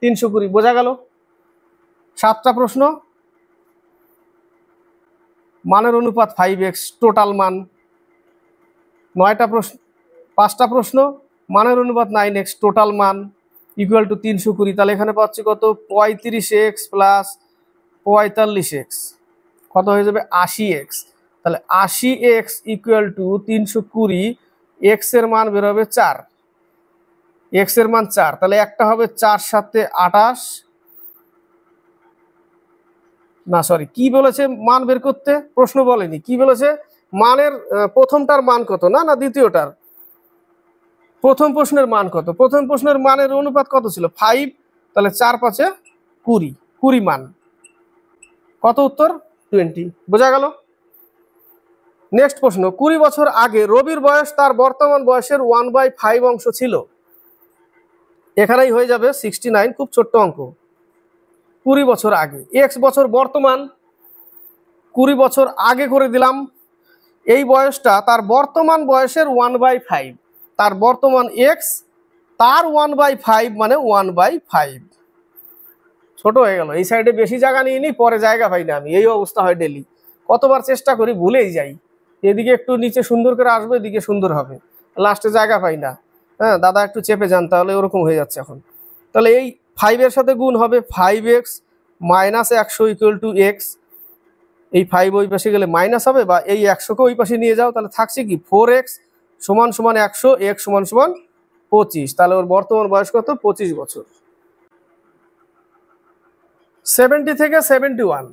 320। বোঝা গেল? 7টা প্রশ্ন মানের অনুপাত 5x, টোটাল মান। 9টা প্রশ্ন, 5টা প্রশ্ন মানের অনুপাত 9x, টোটাল মান ইকুয়াল টু 320। তাহলে এখানে পাচ্ছি কত? 35x প্লাস 45x, কত হয়ে যাবে? 80x। তাহলে 80x ইকুয়াল টু 320, x এর মান বেরোবে 4, x এর মান 4, তাহলে একটা হবে 4 7 28, না সরি, কি বলেছে মান বের করতে? প্রশ্ন বলেনি, কি বলেছে? মানের প্রথমটার মান কত, না না দ্বিতীয়টার। প্রথম প্রশ্নের মান কত? প্রথম প্রশ্নের মানের অনুপাত কত ছিল? 5, তাহলে 4 5 20, 20 মান কত? উত্তর 20। বোঝা গেল? নেক্সট প্রশ্ন, 20 বছর আগে রবির বয়স তার বর্তমান বয়সের 1/5 অংশ ছিল। এখানেই হয়ে যাবে 69, খুব ছোট্ট অঙ্ক। 20 বছর আগে, এক্স বছর বর্তমান, 20 বছর আগে করে দিলাম। এই বয়সটা তার বর্তমান বয়সের 1/5, তার বর্তমান এক্স, তার 1/5 মানে 1/5। ছোট হয়ে গেল, এই সাইডে বেশি জায়গা নিয়ে নি, পরে জায়গা পাই না আমি, এই অবস্থা হয় ডেলি। কতবার চেষ্টা করি ভুলেই যাই, এদিকে একটু নিচে সুন্দর করে আসবে, এদিকে সুন্দর হবে, লাস্টে জায়গা পাই না। হ্যাঁ দাদা একটু চেপে যান, তাহলে ওরকম হয়ে যাচ্ছে এখন। তাহলে এই 5-এর সাথে গুণ হবে 5x minus 100 equal to x. এই 5 ওই পাশে গেলে মাইনাস হবে, বা এই 100কে ওই পাশে নিয়ে যাও, তাহলে থাকছে কি 4x সমান সমান 100, x সমান সমান 25। তাহলে ওর বর্তমান বয়স কত? 25 বছর। 70 থেকে 71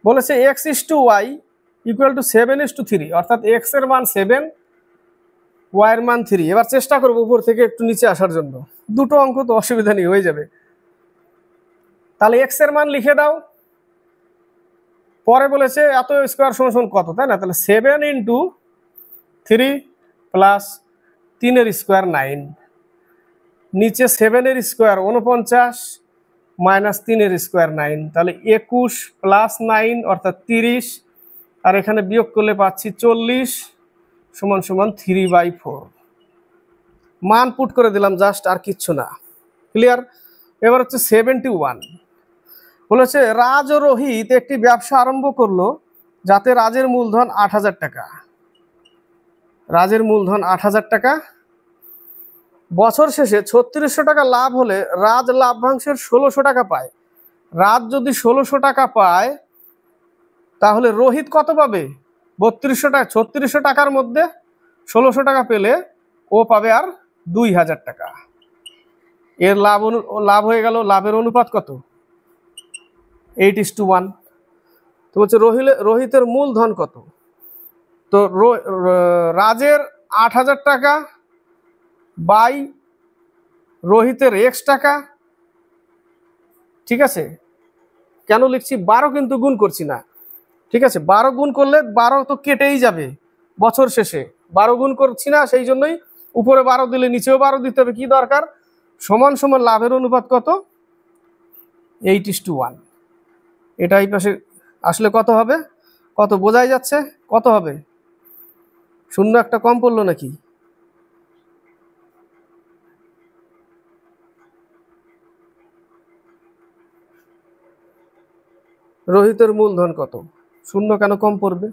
বলেছে x is to y equal to 7:3, অর্থাৎ এক্স এর মান 7, ওয়াই এর মান 3। এবার চেষ্টা করবো উপর থেকে একটু নিচে আসার জন্য, দুটো অঙ্ক তো অসুবিধা নেই, হয়ে যাবে। তাহলে এক্স এর মান লিখে দাও, পরে বলেছে এত স্কোয়ার সমান কত, তাই না? তাহলে 7 ইন্টু 3 প্লাস 3-এর স্কোয়ার 9, নিচে 7-এর স্কোয়ার 49 মাইনাস 3-এর স্কোয়ার 9, তাহলে 21 প্লাস 9 অর্থাৎ 30, আর এখানে বিয়োগ করলে পাচ্ছি 40 সমান সমান 3/4। মান পুট করে দিলাম জাস্ট, আর কিচ্ছু না। ক্লিয়ার? এবার হচ্ছে 71 বলেছে রাজ ও রোহিত একটি ব্যবসা আরম্ভ করলো যাতে রাজের মূলধন 8,000 টাকা। রাজের মূলধন 8,000 টাকা, বছর শেষে 3600 টাকা লাভ হলে রাজ লাভ্যাংশের 1600 টাকা পায়। রাজ যদি 1600 টাকা পায় তাহলে রোহিত কত পাবে? 3200 টাকা। 3600 টাকার মধ্যে 1600 টাকা পেলে ও পাবে আর 2000 টাকা। এর লাভ হয়ে গেল। লাভের অনুপাত কত? 8:1। তো বলছে রোহিতের মূলধন কত? তো রাজের 8,000 টাকা বাই রোহিতের এক্স টাকা, ঠিক আছে? কেন লিখছি 12 কিন্তু গুণ করছি না, ঠিক আছে? 12 গুণ করলে 12 তো কেটেই যাবে বছর শেষে, 12 গুণ করছি না, সেই জন্যই উপরে 12 দিলে নিচেও 12 দিতে হবে। কি দরকার? সমান সমান লাভের অনুপাত কত? 8:1। এটা এই পাশে আসলে কত হবে? কত বোঝাই যাচ্ছে? কত হবে? শূন্য একটা কম পড়লো নাকি? রোহিতের মূলধন কত? শূন্য কেন কম পড়বে?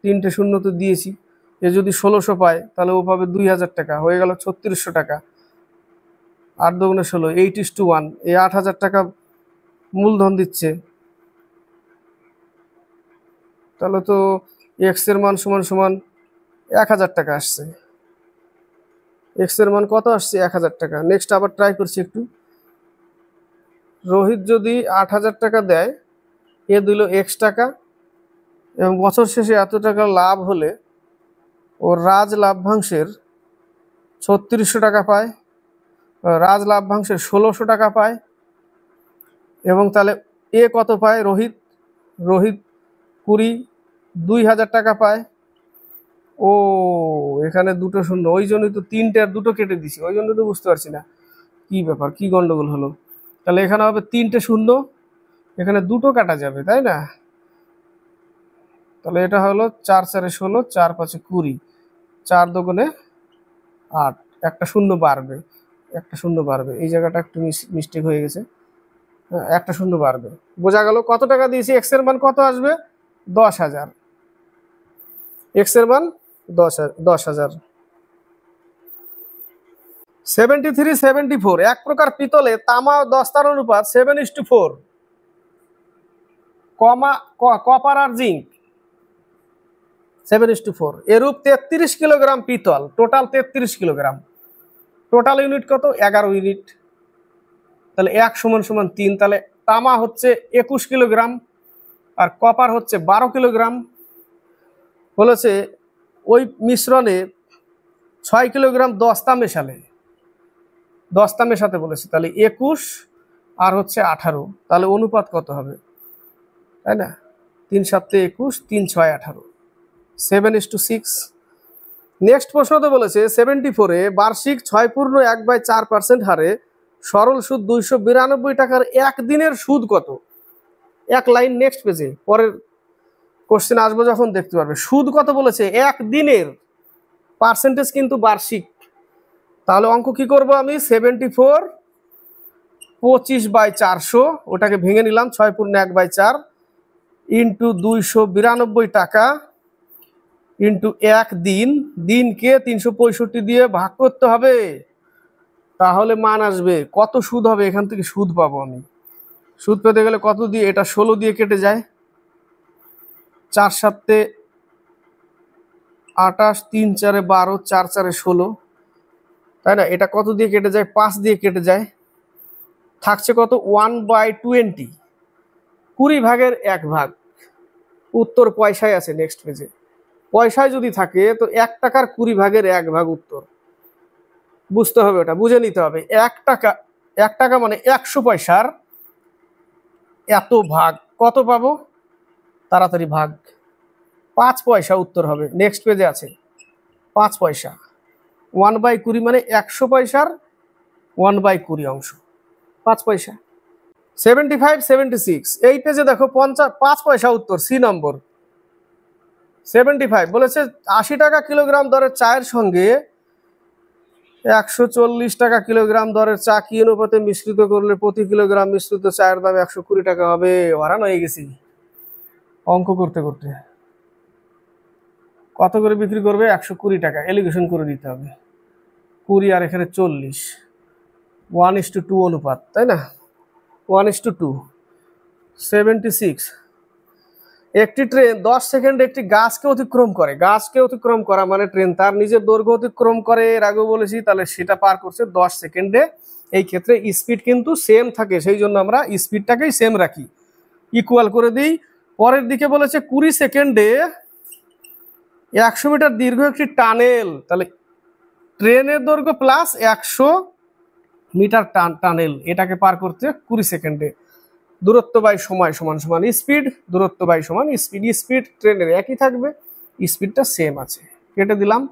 3টে শূন্য তো দিয়েছি। এ যদি 1600 পায় তাহলে ও পাবে 2000 টাকা, হয়ে গেল 3600 টাকা। 8 দুগুণে 16, 8:1। এই 8,000 টাকা মূলধন দিচ্ছে, তাহলে তো এক্স এর মান সমান সমান 1000 টাকা আসছে। এক্স এর মান কত আসছে? 1000 টাকা। নেক্সট আবার ট্রাই করছি একটু। রোহিত যদি 8,000 টাকা দেয়, এ দিল এক্স টাকা, এবং বছর শেষে এত টাকা লাভ হলে ও রাজ লাভ্যাংশের 3600 টাকা পায়, রাজ লাভ্যাংশের 1600 টাকা পায়। এবং তাহলে এ কত পায়? রোহিত 20,000 টাকা পায়। ও এখানে দুটো শূন্য, ওই জন্যই তো 3টে আর 2টো কেটে দিছি, ওই জন্য তো বুঝতে পারছি না কি ব্যাপার, কি গন্ডগোল হলো। তাহলে এখানে হবে 3টে শূন্য, এখানে 2টো কাটা যাবে, তাই না? তাহলে এটা হলো 4×4 16, 4×5 20, 4 দুগুণে 8, একটা শূন্য বাড়বে, একটা শূন্য বাড়বে, এই জায়গাটা একটু মিস্টেক হয়ে গেছে। একটা শূন্য বাড়বে, বোঝা গেল? কত টাকা দিয়েছি? এক্স এর মান কত আসবে? 10,000। এক্স এর মান 10,000। 73, 74 এক প্রকার পিতলে তামা ও দস্তার অনুপাত 7:4, কপার আর জিঙ্ক 7:4। এরূপ 33 কিলোগ্রাম পিতল, টোটাল 33 কিলোগ্রাম। টোটাল ইউনিট কত? 11 ইউনিট। তাহলে 1 সমান সমান 3। তাহলে তামা হচ্ছে 21 কিলোগ্রাম আর কপার হচ্ছে 12 কিলোগ্রাম। বলেছে ওই মিশ্রণে 6 কিলোগ্রাম দস্তা মেশালে, দস্তা মেশাতে বলেছে, তাহলে 21 আর হচ্ছে 18, তাহলে অনুপাত কত হবে? তাই না? 3 7 21, 3 6 18, 7:6। নেক্সট প্রশ্নতে বলেছে 74-এ বার্ষিক 6.1/4% হারে সরল সুদ 292 টাকার একদিনের সুদ কত? এক লাইন নেক্সট পেজে, পরের কোশ্চেন আসবো যখন দেখতে পারবে। সুদ কত বলেছে? একদিনের, পার্সেন্টেজ কিন্তু বার্ষিক। তাহলে অঙ্ক কি করব আমি? 74 25/400, ওটাকে ভেঙে নিলাম 6.1/4 ইন্টু 292 টাকা ইন্টু একদিন, দিনকে 365 দিয়ে ভাগ করতে হবে, তাহলে মান আসবে। কত সুদ হবে এখান থেকে সুদ পাবো আমি। সুদ পেতে গেলে কত দিয়ে? এটা 16 দিয়ে কেটে যায়, 4 7 28, 3 4 12, 4 4 16, তাই না? এটা কত দিয়ে কেটে যায়? 5 দিয়ে কেটে যায়। থাকছে কত? 1/20, 20 ভাগের 1 ভাগ। উত্তর পয়সায় আছে নেক্সট পেজে। পয়সায় যদি থাকে তো 1 টাকার 20 ভাগের 1 ভাগ উত্তর। বুঝতে হবে, ওটা বুঝে নিতে হবে। 1 টাকা মানে 100 পয়সার এত ভাগ, কত পাবো? তাড়াতাড়ি ভাগ। 5 পয়সা উত্তর হবে। নেক্সট পেজে আছে 5 পয়সা। 1/20 মানে 100 পয়সার 1/20 অংশ, 5 পয়সা। 75 76, এই পেজে দেখো 5 পয়সা উত্তর, সি নম্বর। 75 বলেছে 80 টাকা কিলোগ্রাম দরের চায়ের সঙ্গে 140 টাকা কিলোগ্রাম দরের চা কি অনুপাতে মিশ্রিত করলে প্রতি কিলোগ্রাম মিশ্রিত চায়ের দাম 120 টাকা হবে? হারান হয়ে গেছি অঙ্ক করতে করতে। কত করে বিক্রি করবে? 120 টাকা। এলিগেশন করে দিতে হবে। 20 আর এখানে 40, 1:2 অনুপাত, তাই না? 1:2। 76, একটি ট্রেন 10 সেকেন্ডে একটি গাছকে অতিক্রম করে। গাছকে অতিক্রম করা মানে ট্রেন তার নিজের দৈর্ঘ্য অতিক্রম করে, এর আগেও বলেছি। তাহলে সেটা পার করছে 10 সেকেন্ডে। এই ক্ষেত্রে স্পিড কিন্তু সেম থাকে, সেই জন্য আমরা স্পিডটাকেই সেম রাখি, ইকুয়াল করে দিই। পরের দিকে বলেছে 20 সেকেন্ডে 100 মিটার দীর্ঘ একটি টানেল, তাহলে ট্রেনের দৈর্ঘ্য প্লাস 100 মিটার টানেল, এটাকে পার করতে 20 সেকেন্ডে। দূরত্ব বাই সময় সমান সমান স্পিড, দূরত্ব বাই সমান স্পিড। স্পিড ট্রেনের একই থাকবে, স্পিডটা সেম আছে, কেটে দিলাম।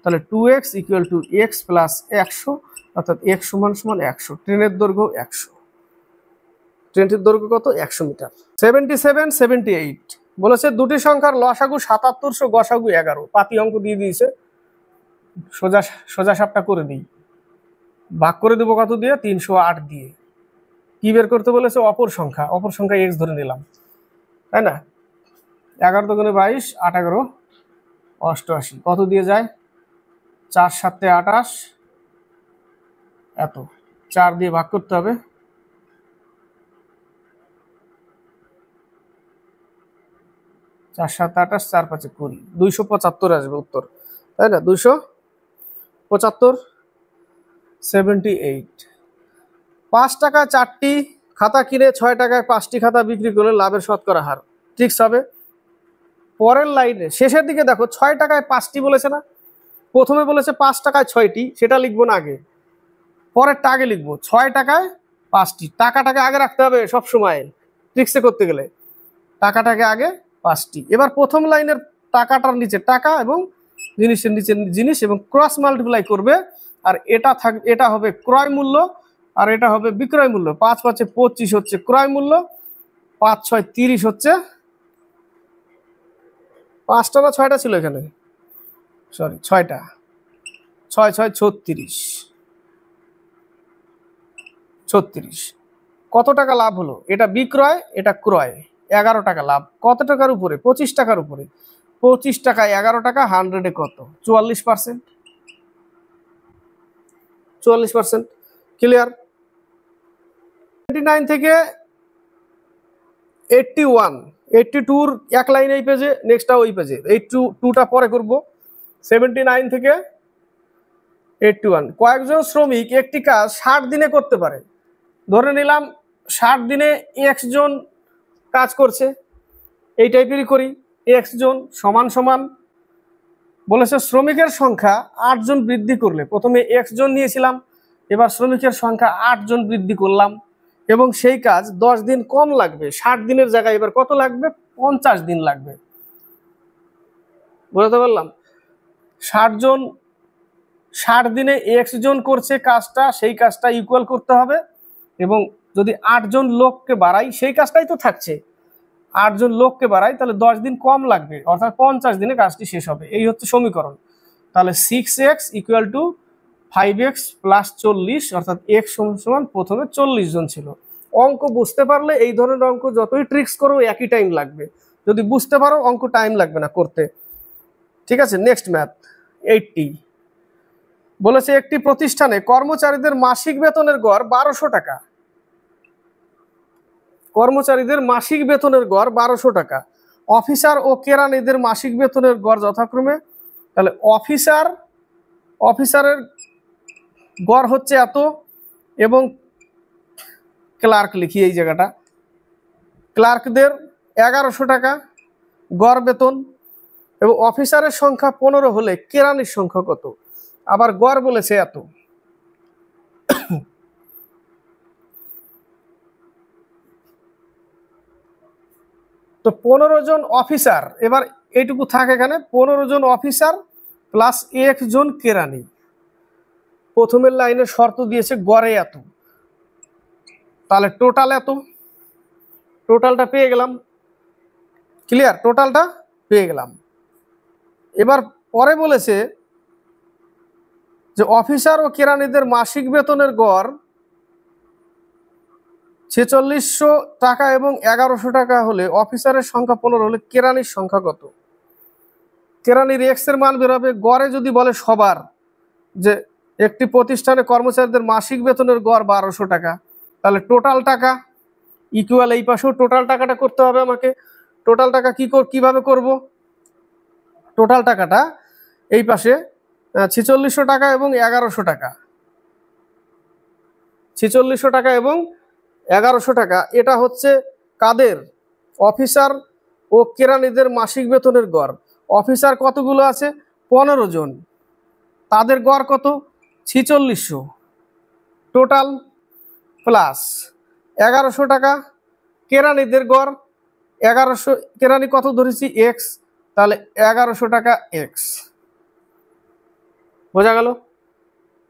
তাহলে 2x equal to x plus 100, অর্থাৎ x সমান সমান 100। ট্রেনের দৈর্ঘ্য 100, ট্রেনটির দৈর্ঘ্য কত? 100 মিটার। 77 78 বলেছে দুটি সংখ্যার লসাগু 77, গসাগু 11। পাতি অঙ্ক দিয়ে দিয়েছে, সোজা সোজা সাপটা করে দিই। ভাগ করে দেবো কত দিয়ে? 308 দিয়ে। কি বের করতে বলেছে? অপর সংখ্যা। অপর সংখ্যা x ধরে নিলাম, তাই না? 11 দুগুণে 22, 8 11 88, কত দিয়ে যায়? 4 7 28, এত। 4 দিয়ে ভাগ করতে হবে। 4 7 28, 4 5 20, 275 আসবে উত্তর, তাই না? 275। 78, 5 টাকায় 4টি খাতা কিনে 6 টাকায় 5টি খাতা বিক্রি করলে লাভের শতকরা হার ঠিক হবে। পরের লাইনে শেষের দিকে দেখো 6 টাকায় 5টি বলেছে না? প্রথমে বলেছে 5 টাকায় 6টি, সেটা লিখবো না আগে, পরেরটা আগে লিখবো। 6 টাকায় 5টি, টাকাটাকে আগে রাখতে হবে সব সময় ট্রিক্সে করতে গেলে। টাকাটাকে আগে 5টি। এবার প্রথম লাইনের টাকাটার নিচে টাকা এবং জিনিসের নিচে জিনিস এবং ক্রস মাল্টিপ্লাই করবে, আর এটা হবে ক্রয় মূল্য আর এটা হবে বিক্রয় মূল্য। 5 5 25 হচ্ছে ক্রয় মূল্য, 5 6 30 হচ্ছে, 5টা না 6টা ছিল এখানে, সরি 6টা, 6 6 36, 36। কত টাকা লাভ হলো? এটা বিক্রয়, এটা ক্রয়, 11 টাকা লাভ। কত টাকার উপরে? 25 টাকার উপরে। 25 টাকায় 11 টাকা, 100-এ কত? 44%। 44%। ক্লিয়ার? 79 থেকে 81, 82-র এক লাইন এই পেজে, নেক্সটটা ওই পেজে। 82টা পরে করব। 79 থেকে 81, কয়েকজন শ্রমিক একটি কাজ 60 দিনে করতে পারে। ধরে নিলাম 60 দিনে x জন কাজ করছে, এই টাইপেরই করি। x জন সমান সমান বলেছে শ্রমিকের সংখ্যা 8 জন বৃদ্ধি করলে, প্রথমে x জন নিয়েছিলাম, এবার শ্রমিকের সংখ্যা 8 জন বৃদ্ধি করলাম, এবং সেই কাজ 10 দিন কম লাগবে। 60 দিনের জায়গায় এবার কত লাগবে? 50 দিন লাগবে। বুঝতে পারলাম? 60 জন 60 দিনে x জন করছে কাজটা, সেই কাজটা ইকুয়াল করতে হবে, এবং যদি 8 জন লোককে বাড়াই সেই কাজটাই তো থাকছে, 8 জন লোককে বাড়াই তাহলে 10 দিন কম লাগবে, অর্থাৎ 50 দিনে কাজটি শেষ হবে। এই হচ্ছে সমীকরণ। তাহলে 6x equal to 5x plus 40, অর্থাৎ x সমান প্রথমে 40 জন ছিল। অঙ্ক বুঝতে পারলে এই ধরনের অঙ্ক যতই ট্রিক্স করো একই টাইম লাগবে, যদি বুঝতে পারো অঙ্ক টাইম লাগবে না করতে। ঠিক আছে, নেক্সট ম্যাথ 80 বলেছে একটি প্রতিষ্ঠানে কর্মচারীদের মাসিক বেতনের গড় 1200 টাকা। কর্মচারীদের মাসিক বেতনের গড় 1200 টাকা। অফিসার ও কেরানিদের মাসিক বেতনের গড় যথাক্রমে, তাহলে অফিসারের গড় হচ্ছে এত, এবং ক্লার্ক লিখি এই জায়গাটা, ক্লার্কদের 1100 টাকা গড় বেতন, এবং অফিসারের সংখ্যা 15 হলে কেরানির সংখ্যা কত, আবার গড় বলেছে এত। তো 15 জন অফিসার, এবার এইটুকু থাকে এখানে, 15 জন অফিসার প্লাস 1 জন কেরানি। প্রথমের লাইনে শর্ত দিয়েছে গড়ে এত, তাহলে টোটাল এত, টোটালটা পেয়ে গেলাম। ক্লিয়ার, টোটালটা পেয়ে গেলাম। এবার পরে বলেছে যে অফিসার ও কেরানিদের মাসিক বেতনের গড় 4600 টাকা এবং 1100 টাকা হলে অফিসারের সংখ্যা 15 হলে কেরানির সংখ্যা কত। কেরানির এক্স এর মান বেরোবে, গড়ে যদি বলে সবার যে একটি প্রতিষ্ঠানে কর্মচারীদের মাসিক বেতনের গড় 1200 টাকা, তাহলে টোটাল টাকা ইকুয়াল এই পাশেও টোটাল টাকাটা করতে হবে আমাকে। টোটাল টাকা কিভাবে করব, টোটাল টাকাটা এই পাশে 4600 টাকা এবং 1100 টাকা, 4600 টাকা এবং 1100 টাকা, এটা হচ্ছে কাদের, অফিসার ও কেরানিদের মাসিক বেতনের গড়। অফিসার কতগুলো আছে, 15 জন, তাদের গড় কত, 4600 টোটাল, প্লাস 1100 টাকা কেরানিদের গড়, 1100, কেরানি কত ধরেছি এক্স, তাহলে 1100 টাকা এক্স। বোঝা গেল,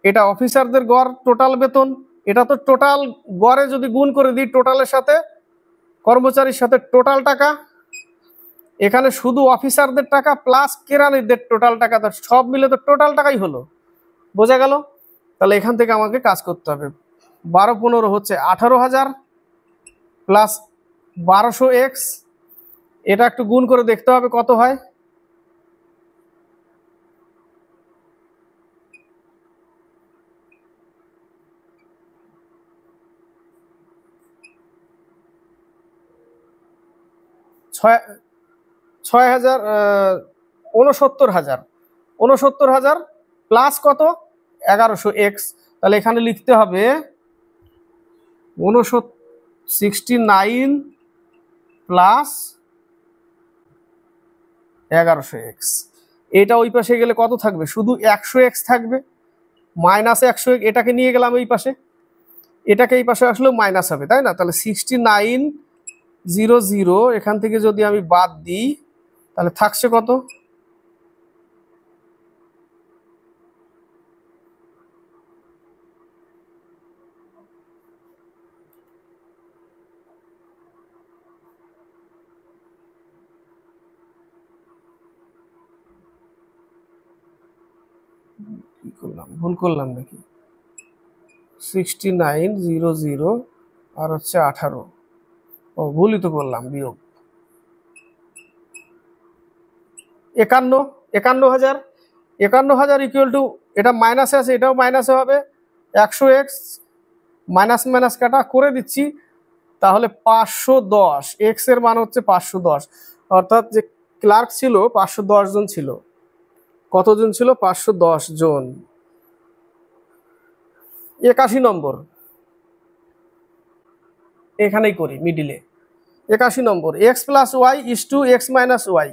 এটা অফিসারদের গড় টোটাল বেতন, এটা তো টোটাল গড়ে যদি গুণ করে দিই টোটালের সাথে, কর্মচারীর সাথে টোটাল টাকা, এখানে শুধু অফিসারদের টাকা প্লাস কেরানিদের টোটাল টাকা, সব মিলে তো টোটাল টাকাই হলো। বোঝা গেল, তাহলে এখান থেকে আমাকে কাজ করতে হবে। 12-15 হচ্ছে 18,000 প্লাস 1200x, এটা একটু গুণ করে দেখতে হবে কত হয়। ছয় 6000 69,000 প্লাস কত 1100x, তাহলে এখানে লিখতে হবে 69 প্লাস 1100x। এটা ওই পাশে গেলে কত থাকবে, শুধু 100x থাকবে, মাইনাস 100, এটাকে নিয়ে গেলাম এই পাশে, এটাকে এই পাশে আসলেও মাইনাস হবে, তাই না। তাহলে 6900 এখান থেকে যদি আমি বাদ দিই তাহলে থাকছে কত, কি করলাম, ভুল করলাম নাকি, 6900 আর হচ্ছে 18, ও ভুলই তো করলাম, বিয়োগ 51,000 ইকুয়াল টু, এটা মাইনাসে আছে এটাও মাইনাসে হবে, 100x মাইনাস মাইনাস কাটা করে দিচ্ছি, তাহলে 510, এক্স এর মান হচ্ছে 510, অর্থাৎ যে ক্লার্ক ছিল 510 জন ছিল। কতজন ছিল, 510 জন। 81 নম্বর এখানেই করি মিডিলে, 81 number, x plus y is to x minus y,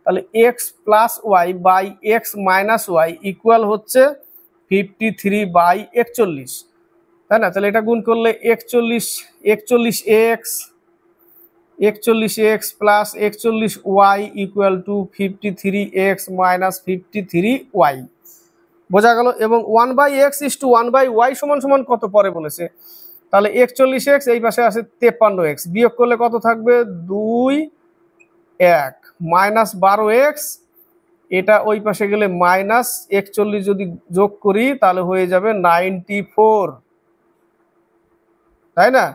তাহলে x plus y by x minus y equal হচ্ছে 53/41, তাই না। তাহলে এটা গুণ করলে 41 x 41x plus 41y equal to 53x minus 53y। বোঝা গেল। এবং 1/x ইস টু 1/y সমান সমান কত পরে বলেছে, তাহলে 41x এই পাশে আছে 53x, বিয়োগ করলে কত থাকবে 2 1 মাইনাস 12x, এটা ওই পাশে গেলে মাইনাস 41 যদি যোগ করি তাহলে হয়ে যাবে 94, তাই না?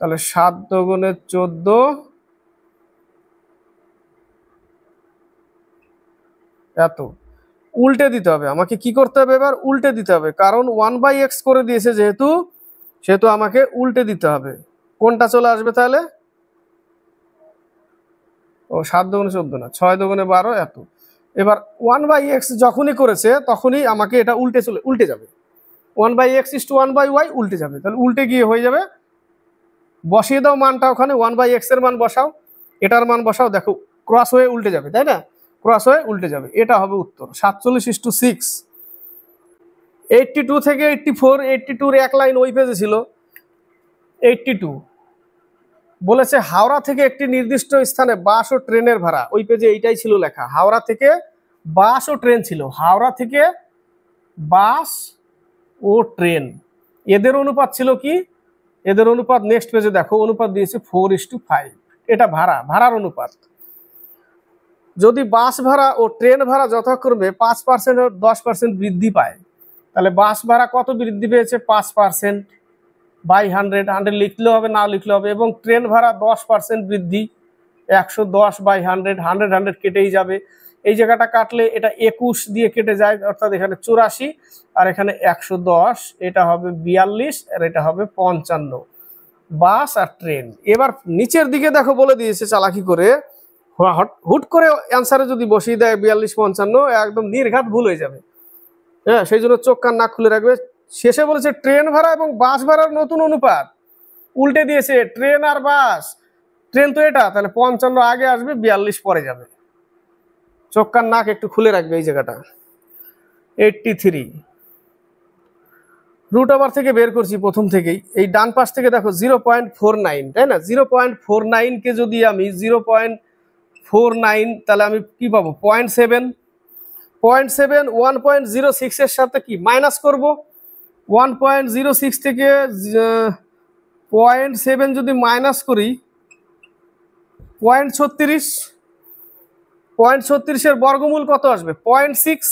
তাহলে 7 দুগুণে 14, এত। উল্টে দিতে হবে আমাকে, কি করতে হবে এবার উল্টে দিতে হবে, কারণ 1/x করে দিয়েছে যেহেতু, সেহেতু আমাকে উল্টে দিতে হবে। কোনটা চলে আসবে তাহলে, ও 7 দুগুণে 14 না, 6 দুগুণে 12, এত। এবার 1/x যখনই করেছে তখনই আমাকে এটা উল্টে যাবে, 1/x ইস টু 1/y উল্টে যাবে। তাহলে উল্টে গিয়ে হয়ে যাবে, বসিয়ে দাও মানটা ওখানে, 1/x এর মান বসাও, এটার মান বসাও, দেখো ক্রস হয়ে উল্টে যাবে, তাই না? ক্রস হয়ে উল্টে যাবে, এটা হবে উত্তর 47:6। 82 থেকে 84, 82 এক লাইন ওই পেজে ছিল। 82 বলেছে হাওড়া থেকে একটি নির্দিষ্ট স্থানে বাস ও ট্রেনের ভাড়া, ওই পেজে এইটাই ছিল লেখা, হাওড়া থেকে বাস ও ট্রেন ছিল, হাওড়া থেকে বাস ও ট্রেন, এদের অনুপাত ছিল কি, এদের অনুপাত নেক্সট পেজে দেখো, অনুপাত দিয়েছে 4:5, এটা ভাড়ার অনুপাত। যদি বাস ভাড়া ও ট্রেন ভাড়া যথাক্রমে 5% ও 10% বৃদ্ধি পায়, তাহলে বাস ভাড়া কত বৃদ্ধি পেয়েছে, 5% বাই 100, 100 লিখলেও হবে না লিখলেও হবে, এবং ট্রেন ভাড়া 10% বৃদ্ধি, 110 বাই 100, 100 100 কেটেই যাবে, এই জায়গাটা কাটলে এটা 21 দিয়ে কেটে যায়, অর্থাৎ এখানে 84 আর এখানে 110, এটা হবে 42 আর এটা হবে 55, বাস আর ট্রেন। এবার নিচের দিকে দেখো বলে দিয়েছে চালাকি করে, হুট করে অ্যান্সারে যদি বসিয়ে দেয় 42 55, একদম নির্ঘাত ভুল হয়ে যাবে। হ্যাঁ, সেই জন্য চোখ কান নাক খুলে রাখবে। শেষে বলেছে ট্রেন ভাড়া এবং বাস ভাড়ার নতুন অনুপাত, উল্টে দিয়েছে ট্রেন আর বাস, ট্রেন তো এটা, তাহলে 55 আগে আসবে, 42 পরে যাবে। চোখ কান নাক একটু খুলে রাখবে এই জায়গাটা। 83 রুট ওভার থেকে বের করছি প্রথম থেকেই, এই ডান পাশ থেকে দেখো 0.49, তাই না? 0.49 কে যদি আমি 0.49, তাহলে আমি কি পাবো 0.7, 1.06 এর সাথে কি মাইনাস করব, 1.06 থেকে 0.7 যদি মাইনাস করি 0.36, 0.36 এর বর্গমূল কত আসবে 0.6,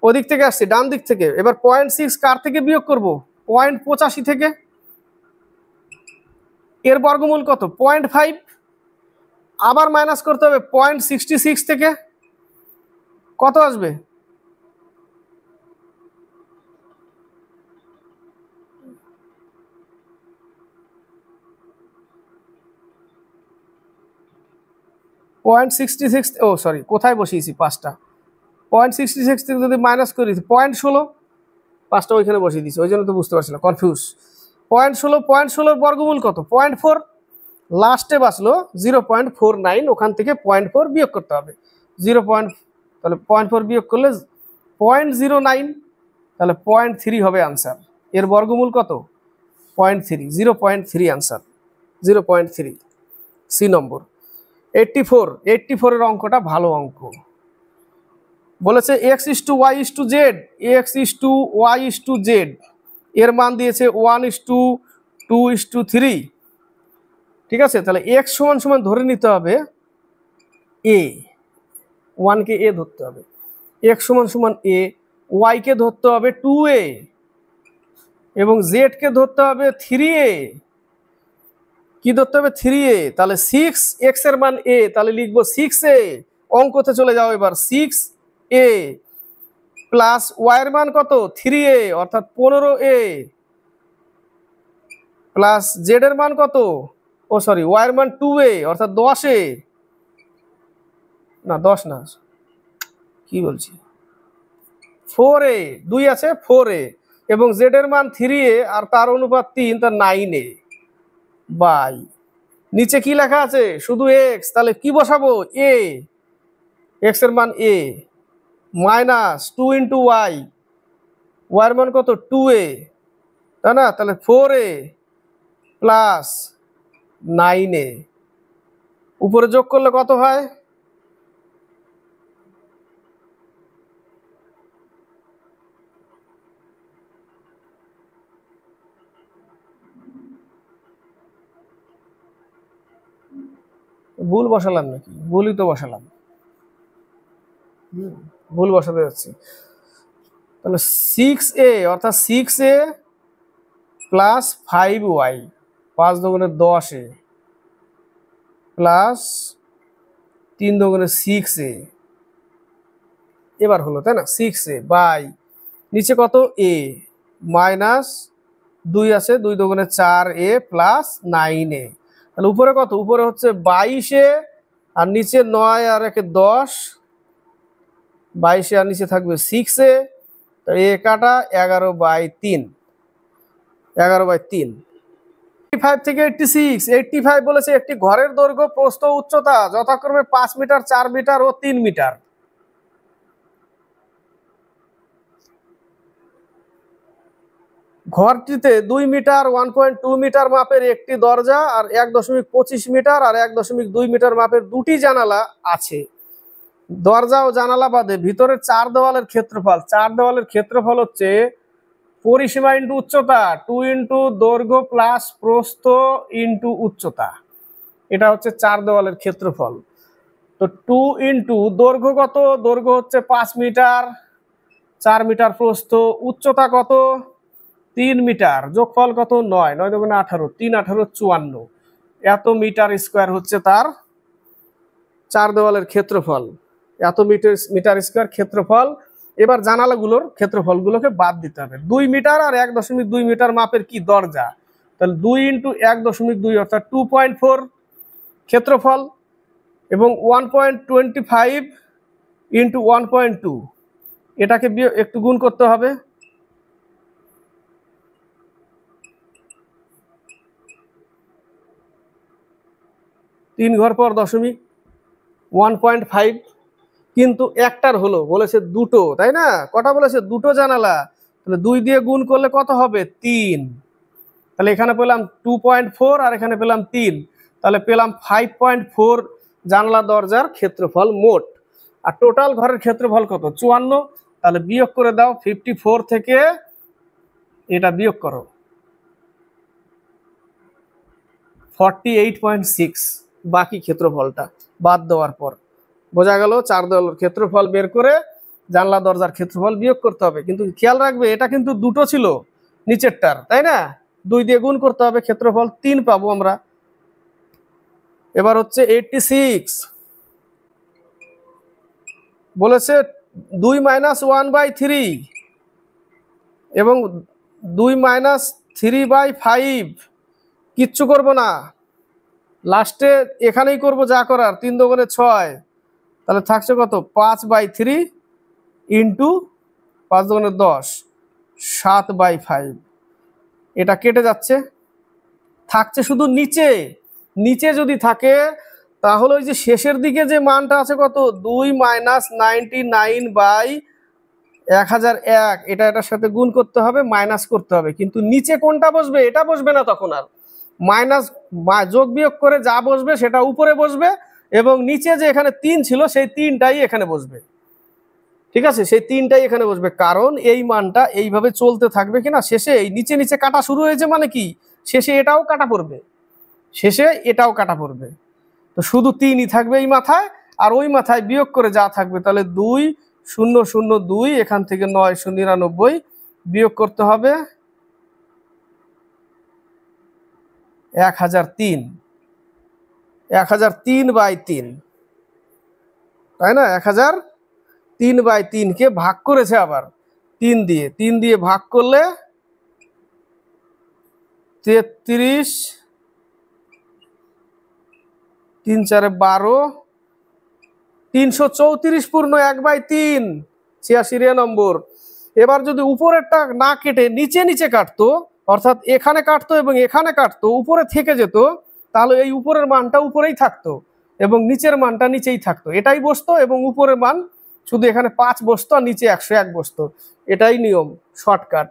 ওদিক থেকে আসছে ডান দিক থেকে। এবার 0.6 কার থেকে বিয়োগ করব, 0.85 থেকে, এর বর্গমূল কত 0.5, আবার মাইনাস করতে হবে 0.66 থেকে, কত আসবে 0.66, ও সরি কোথায় বসিয়েছি 5টা, 0.66 থেকে যদি মাইনাস করি 0.16, 5টা ওইখানে বসিয়ে দিয়েছি, ওই জন্য তো বুঝতে পারছি না, কনফিউজ। 0.16 বর্গমূল কত 0.4, লাস্টে বাঁচলো 0.49, ওখান থেকে 0.4 বিয়োগ করতে হবে, 0. তাহলে 0.4 বিয়োগ করলে 0.09, তাহলে 0.3 হবে আনসার। এর বর্গমূল কত 0.3, 0.3 আনসার, 0.3 সি নম্বর। 84 এর অঙ্কটা ভালো অঙ্ক। বলেছে x is to y is to Z, x is to y is to Z, এর মান দিয়েছে 1:2:3, ঠিক আছে? তাহলে x সমান সমান ধরে নিতে হবে a, 1 কে a ধরতে হবে, x সমান সমান a, y কে ধরতে হবে 2a, এবং z কে ধরতে হবে 3a, কি ধরতে হবে 3a, তাহলে 6x এর মান a, তাহলে লিখবো 6a, অঙ্কতে চলে যাও এবার, 6a প্লাস y এর মান কত 3a অর্থাৎ 15a, প্লাস z এর মান কত, ও সরি y এর মান 2a অর্থাৎ 10a, না 10 না, কি বলছি 4a, 2 আছে 4a, এবং z এর মান 3a আর তার অনুপাত 3, তার 9a বাই, নিচে কি লেখা আছে শুধু x, তাহলে কি বসাবো a, x এর মান a minus 2 into y, y এর মান কত 2a, তাই না? তাহলে 4a প্লাস 9a, উপরে যোগ করলে কত হয়? ভুল বসালাম নাকি? ভুলই তো বসালাম। ভুল বসাতে যাচ্ছি। তাহলে 6a অর্থাৎ 6a প্লাস 5y, 5 দুগুণে 10a প্লাস 3 দুগুণে 6a, এবার হলো তাই না? 6a বাই নিচে কত a মাইনাস 2 আছে, 2 দুগুণে 4a প্লাস 9a। তাহলে উপরে কত? উপরে হচ্ছে 22a আর নিচে 9 আর 1 10, 22 আর নিচে থাকবে 6a, তো এ কাটা 11/3, 11/3। 85 থেকে 86, 85 বলেছে একটি ঘরের দৈর্ঘ্য প্রস্থ উচ্চতা যথাক্রমে 5 মিটার, 4 মিটার ও 3 মিটার। ঘরটিতে 2 মিটার, 1.2 মিটার মাপের একটি দরজা আর 1.25 মিটার আর 1.2 মিটার মাপের দুটি জানালা আছে। দরজা ও জানালা বাদে ভিতরের 4 দেওয়ালের ক্ষেত্রফল, 4 দেওয়ালের ক্ষেত্রফল হচ্ছে পরিসীমা ইন্টু উচ্চতা, 2 ইন্টু দৈর্ঘ্য প্লাস প্রস্থ ইন্টু উচ্চতা, এটা হচ্ছে 4 দেওয়ালের ক্ষেত্রফল। তো 2 ইন্টু দৈর্ঘ্য কত? দৈর্ঘ্য হচ্ছে 5 মিটার, 4 মিটার প্রস্থ, উচ্চতা কত? 3 মিটার, যোগফল কত? 9, 9 দুগুণে 18, 3 18 54, এত মিটার স্কোয়ার হচ্ছে তার 4 দেওয়ালের ক্ষেত্রফল, এত মিটার স্কোয়ার ক্ষেত্রফল। এবার জানালাগুলোর ক্ষেত্রফলগুলোকে বাদ দিতে হবে। 2 মিটার আর 1.2 মিটার মাপের কি দরজা, তাহলে 2 ইন্টু 1.2 অর্থাৎ 2.4 ক্ষেত্রফল, এবং 1.25 ইন্টু 1.2, এটাকে একটু গুণ করতে হবে। 3 ঘর পর দশমিক, 1.5, কিন্তু একটার হলো, বলেছে দুটো, তাই না? কটা বলেছে? দুটো জানালা, তাহলে 2 দিয়ে গুণ করলে কত হবে? 3। তাহলে এখানে পেলাম 2.4 আর এখানে পেলাম 3, তাহলে পেলাম 5.4 জানলা দরজার ক্ষেত্রফল মোট। আর টোটাল ঘরের ক্ষেত্রফল কত? 54। তাহলে বিয়োগ করে দাও, 54 থেকে এটা বিয়োগ করো, 48.6 বাকি ক্ষেত্রফলটা বাদ দেওয়ার পর। বোঝা গেল? 4 দেওয়ালের ক্ষেত্রফল বের করে জানলা দরজার ক্ষেত্রফল বিয়োগ করতে হবে। কিন্তু খেয়াল রাখবে, এটা কিন্তু দুটো ছিল নিচেরটার, তাই না? 2 দিয়ে গুণ করতে হবে, ক্ষেত্রফল 3 পাবো আমরা। এবার হচ্ছে 86, বলেছে 2 মাইনাস 1/3 এবং 2 মাইনাস 3/5, কিচ্ছু করব না, লাস্টে এখানেই করব যা করার। 3 দুগুণে 6, তাহলে থাকছে কত? 5/3 ইন্টু 5 দুগুণে 10, 7/5। এটা কেটে যাচ্ছে, থাকছে শুধু নিচে। নিচে যদি থাকে তাহলে ওই যে শেষের দিকে যে মানটা আছে কত? 2 মাইনাস 99/1001, এটা এটার সাথে গুণ করতে হবে, মাইনাস করতে হবে। কিন্তু নিচে কোনটা বসবে? এটা বসবে না তখন আর। মাইনাস যোগ বিয়োগ করে যা বসবে সেটা উপরে বসবে, এবং নিচে যে এখানে 3 ছিল সেই 3টাই এখানে বসবে। ঠিক আছে? সেই 3টাই এখানে বসবে, কারণ এই মানটা এইভাবে চলতে থাকবে কিনা, শেষে এই নিচে নিচে কাটা শুরু হয়েছে মানে কি, শেষে এটাও কাটা পড়বে, শেষে এটাও কাটা পড়বে। তো শুধু 3ই থাকবে এই মাথায়, আর ওই মাথায় বিয়োগ করে যা থাকবে, তাহলে 2002, এখান থেকে 999 বিয়োগ করতে হবে 1003, 1003/3, তাই না? 1003/3 কে ভাগ করেছে আবার 3 দিয়ে, 3 দিয়ে ভাগ করলে 33, 3 4 12, 334 পূর্ণ 1/3, 86 নম্বর। এবার যদি উপরেরটা না কেটে নিচে নিচে কাটতো, অর্থাৎ এখানে কাটতো এবং এখানে কাটতো, উপরে থেকে যেত, তাহলে এই উপরের মানটা উপরেই থাকতো এবং নিচের মানটা নিচেই থাকতো, এটাই বসতো, এবং উপরের মান শুধু এখানে 5 বসতো আর নিচে 101 বসতো। এটাই নিয়ম, শর্টকাট।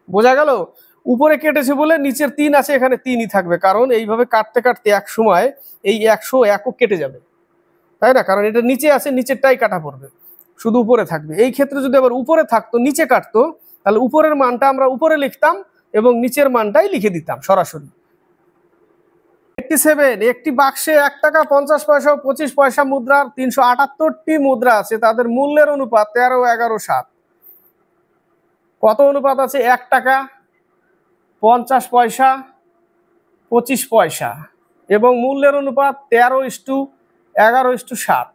বোঝা গেল? উপরে কেটেছে বলে নিচের 3 আছে, এখানে 3ই থাকবে, কারণ এইভাবে কাটতে কাটতে এক সময় এই 100 একক কেটে যাবে, তাই না? কারণ এটা নিচে আছে, নিচেরটাই কাটা পড়বে, শুধু উপরে থাকবে। এই ক্ষেত্রে যদি আবার উপরে থাকতো নিচে কাটতো, তাহলে উপরের মানটা আমরা উপরে লিখতাম এবং নিচের মানটাই লিখে দিতাম সরাসরি। 87, একটি বাক্সে 1 টাকা 50 পয়সা ও 25 পয়সা মুদ্রার 378টি মুদ্রা আছে, তাদের মূল্যের অনুপাত 13, 11, 7। কত অনুপাত আছে? 1 টাকা 50 পয়সা 25 পয়সা এবং মূল্যের অনুপাত 13:11:7।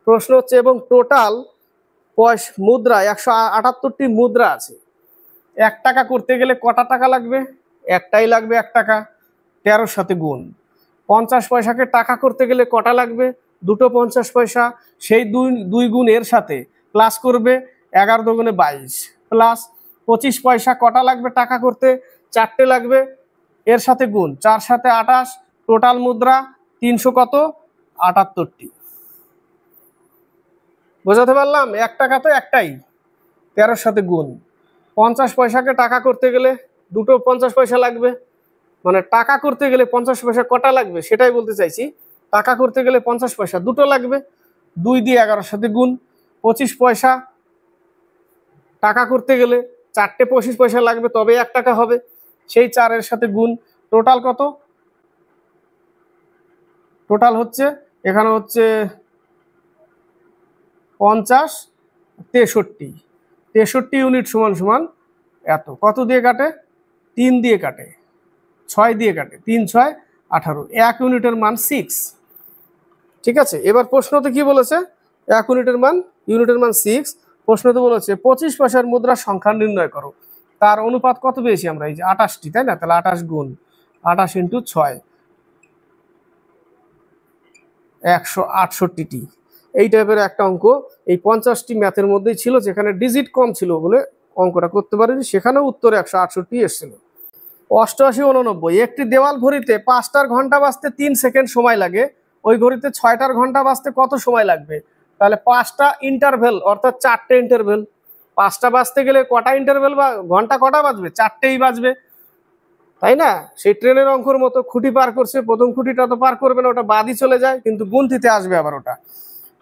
প্রশ্ন হচ্ছে এবং টোটাল মুদ্রা 178টি মুদ্রা আছে, 1 টাকা করতে গেলে কটা টাকা লাগবে? একটাই লাগবে 1 টাকা, 13-র সাথে গুণ। 50 পয়সাকে টাকা করতে গেলে কটা লাগবে? দুটো 50 পয়সা, সেই দুই গুণ এর সাথে প্লাস করবে, 11 দুগুণে 22, প্লাস 25 পয়সা কটা লাগবে টাকা করতে? 4টে লাগবে, এর সাথে গুণ, 4 সাথে 28, টোটাল মুদ্রা 300 কত? 78টি। বোঝাতে পারলাম? 1 টাকা তো একটাই, 13-র সাথে গুণ। 50 পয়সাকে টাকা করতে গেলে দুটো 50 পয়সা লাগবে, মানে টাকা করতে গেলে 50 পয়সা কটা লাগবে সেটাই বলতে চাইছি। টাকা করতে গেলে 50 পয়সা দুটো লাগবে, 2 দিয়ে 11-র সাথে গুণ। 25 পয়সা টাকা করতে গেলে 4টে 25 পয়সা লাগবে, তবে 1 টাকা হবে, সেই 4-এর সাথে গুণ। টোটাল কত? টোটাল হচ্ছে এখানে হচ্ছে 50, 63 ইউনিট সমান সমান এত। কত দিয়ে কাটে? 3 দিয়ে কাটে, 6 দিয়ে কাটে, 3, 6, 18। 1 ইউনিটের মান 6। ঠিক আছে, এবার প্রশ্নতে কি বলেছে? 1 ইউনিটের মান 6। প্রশ্নতে বলেছে 25 পয়সার মুদ্রার সংখ্যা নির্ণয় করো, তার অনুপাত কত পেয়েছি আমরা? এই যে 28টি, তাই না? তাহলে 28 গুণ 28 × 6, 168টি। এই টাইপের একটা অঙ্ক এই 50টি ম্যাথের মধ্যেই ছিল, যেখানে ডিজিট কম ছিল বলে অঙ্কটা করতে পারিনি, সেখানেও উত্তরে 168 এসেছিল। 88, 89, একটি দেওয়াল ঘড়িতে 5টার ঘন্টা বাজতে 3 সেকেন্ড সময় লাগে, ওই ঘড়িতে 6টার ঘন্টা বাজতে কত সময় লাগবে? তাহলে 5টা ইন্টারভেল, অর্থাৎ 4টে ইন্টারভেল। 5টা বাজতে গেলে কটা ইন্টারভেল বা ঘন্টা কটা বাজবে? 4টেই বাজবে, তাই না? সেই ট্রেনের অঙ্কর মতো খুঁটি পার করছে, প্রথম খুঁটিটা তো পার করবে না, ওটা বাদই চলে যায়, কিন্তু গুনতিতে আসবে আবার ওটা।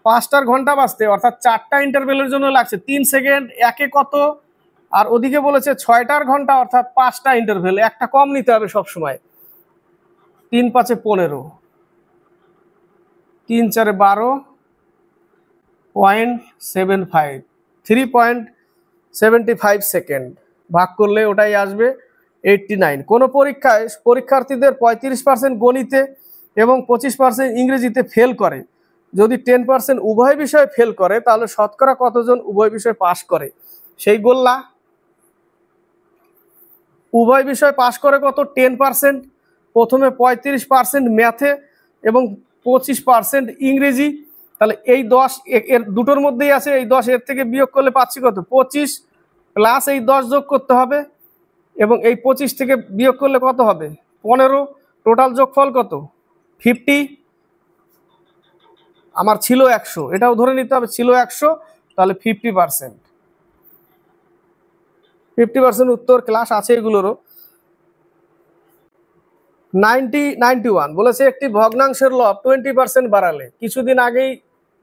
5টার ঘন্টা বাজতে অর্থাৎ 4টা ইন্টারভেলের জন্য লাগছে 3 সেকেন্ড, একে কত? আর ওদিকে বলেছে 6টার ঘন্টা অর্থাৎ 5টা ইন্টারভেল, একটা কম নিতে হবে সবসময়। 3, 5, 15, 3, 4, 12.75, 3.75 সেকেন্ড ভাগ করলে ওটাই আসবে 89। কোনো পরীক্ষায় পরীক্ষার্থীদের 35% গণিতে এবং 25% ইংরেজিতে ফেল করে, যদি 10% উভয় বিষয়ে ফেল করে, তাহলে শতকরা কতজন উভয় বিষয়ে পাশ করে? সেই গোল্লা উভয় বিষয় পাশ করে কত? 10%। প্রথমে 35% ম্যাথে এবং 25% ইংরেজি, তাহলে এই 10 এর দুটোর মধ্যেই আছে, এই 10 এর থেকে বিয়োগ করলে পাচ্ছি কত? 25, প্লাস এই 10 যোগ করতে হবে এবং এই 25 থেকে বিয়োগ করলে কত হবে? 15। টোটাল যোগফল কত? 50। আমার ছিল 100, এটাও ধরে নিতে হবে ছিল 100, তাহলে 50% উত্তর। ক্লাস আছে এগুলোরও। 91 বলেছে একটি ভগ্নাংশের লব 20% বাড়ালে, কিছুদিন আগেই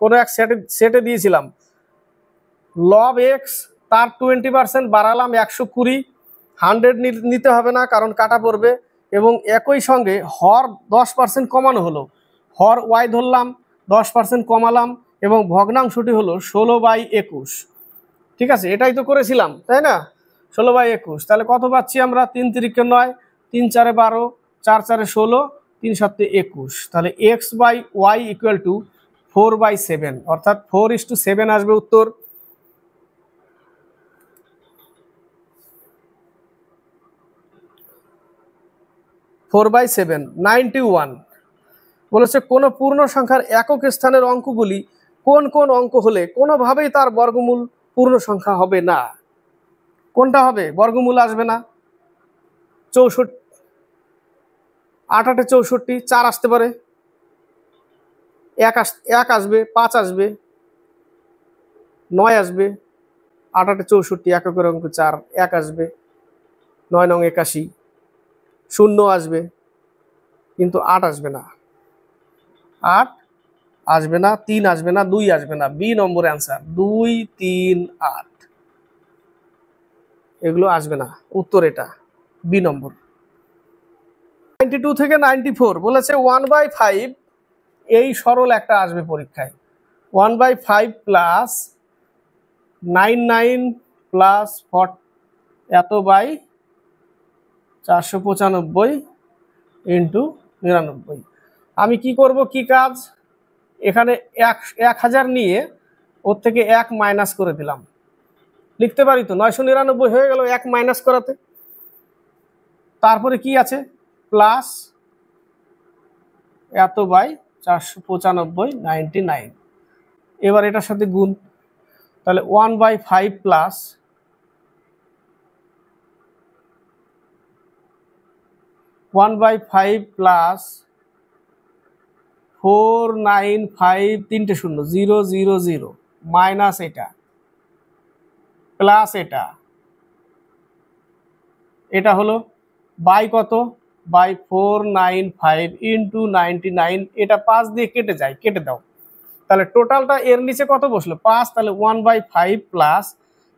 কোনো এক সেটে দিয়েছিলাম, লব এক্স তার 20% বাড়ালাম 120, 100 নিতে হবে না কারণ কাটা পড়বে, এবং একই সঙ্গে হর 10% কমানো হলো, হর ওয়াই ধরলাম, 10% কমালাম এবং ভগ্নাংশটি হলো 16/21। ঠিক আছে, এটাই তো করেছিলাম, তাই না? 16/21, তাহলে কত পাচ্ছি আমরা? 3 × 9, 3, 4, 12, 4, 4, 16, 3, 7, 21। তাহলে x/y = 4/7, অর্থাৎ 4:7 আসবে উত্তর। Four by seven. 91 বলেছে কোন পূর্ণ সংখ্যার একক স্থানের অঙ্কগুলি কোন কোন অঙ্ক হলে কোনোভাবেই তার বর্গমূল পূর্ণ সংখ্যা হবে না? কোনটা হবে? বর্গমূল আসবে না। 64, 8, 8, 64, 4 আসতে পারে, 1 আসবে, 5 আসবে, 9 আসবে, 8, 8, 64, এককের অঙ্ক 4, 1 আসবে, 9 নং 81, শূন্য আসবে কিন্তু 8 আসবে না, 8 আসবে না, 3 আসবে না, 2 আসবে না। বি নম্বর অ্যান্সার 2, 3, 8 এগুলো আসবে না, উত্তর এটা বি নম্বর। 92 থেকে 94 বলেছে 1/5, এই সরল একটা আসবে পরীক্ষায়। 1/5 প্লাস 99 প্লাস 40 এত বাই 495 ইন্টু 99। আমি কি করব, কি কাজ, এখানে 1000 নিয়ে ওর থেকে 1 মাইনাস করে দিলাম, লিখতে পারি তো 999 হয়ে গেল 1 মাইনাস করাতে। তারপরে কি আছে, প্লাস এত বাই 495, 99। এবার এটার সাথে গুণ, তাহলে 1/5 প্লাস 1/5 প্লাস 495, 3টে শূন্য, 0, 0, 0 মাইনাস এটা প্লাস এটা হলো বাই কত, বাই 495 ইন্টু 99। এটা 5 দিয়ে কেটে যায়, কেটে দাও। তাহলে টোটালটা এর নিচে কত বসলো, 5। তাহলে 1/5 প্লাস,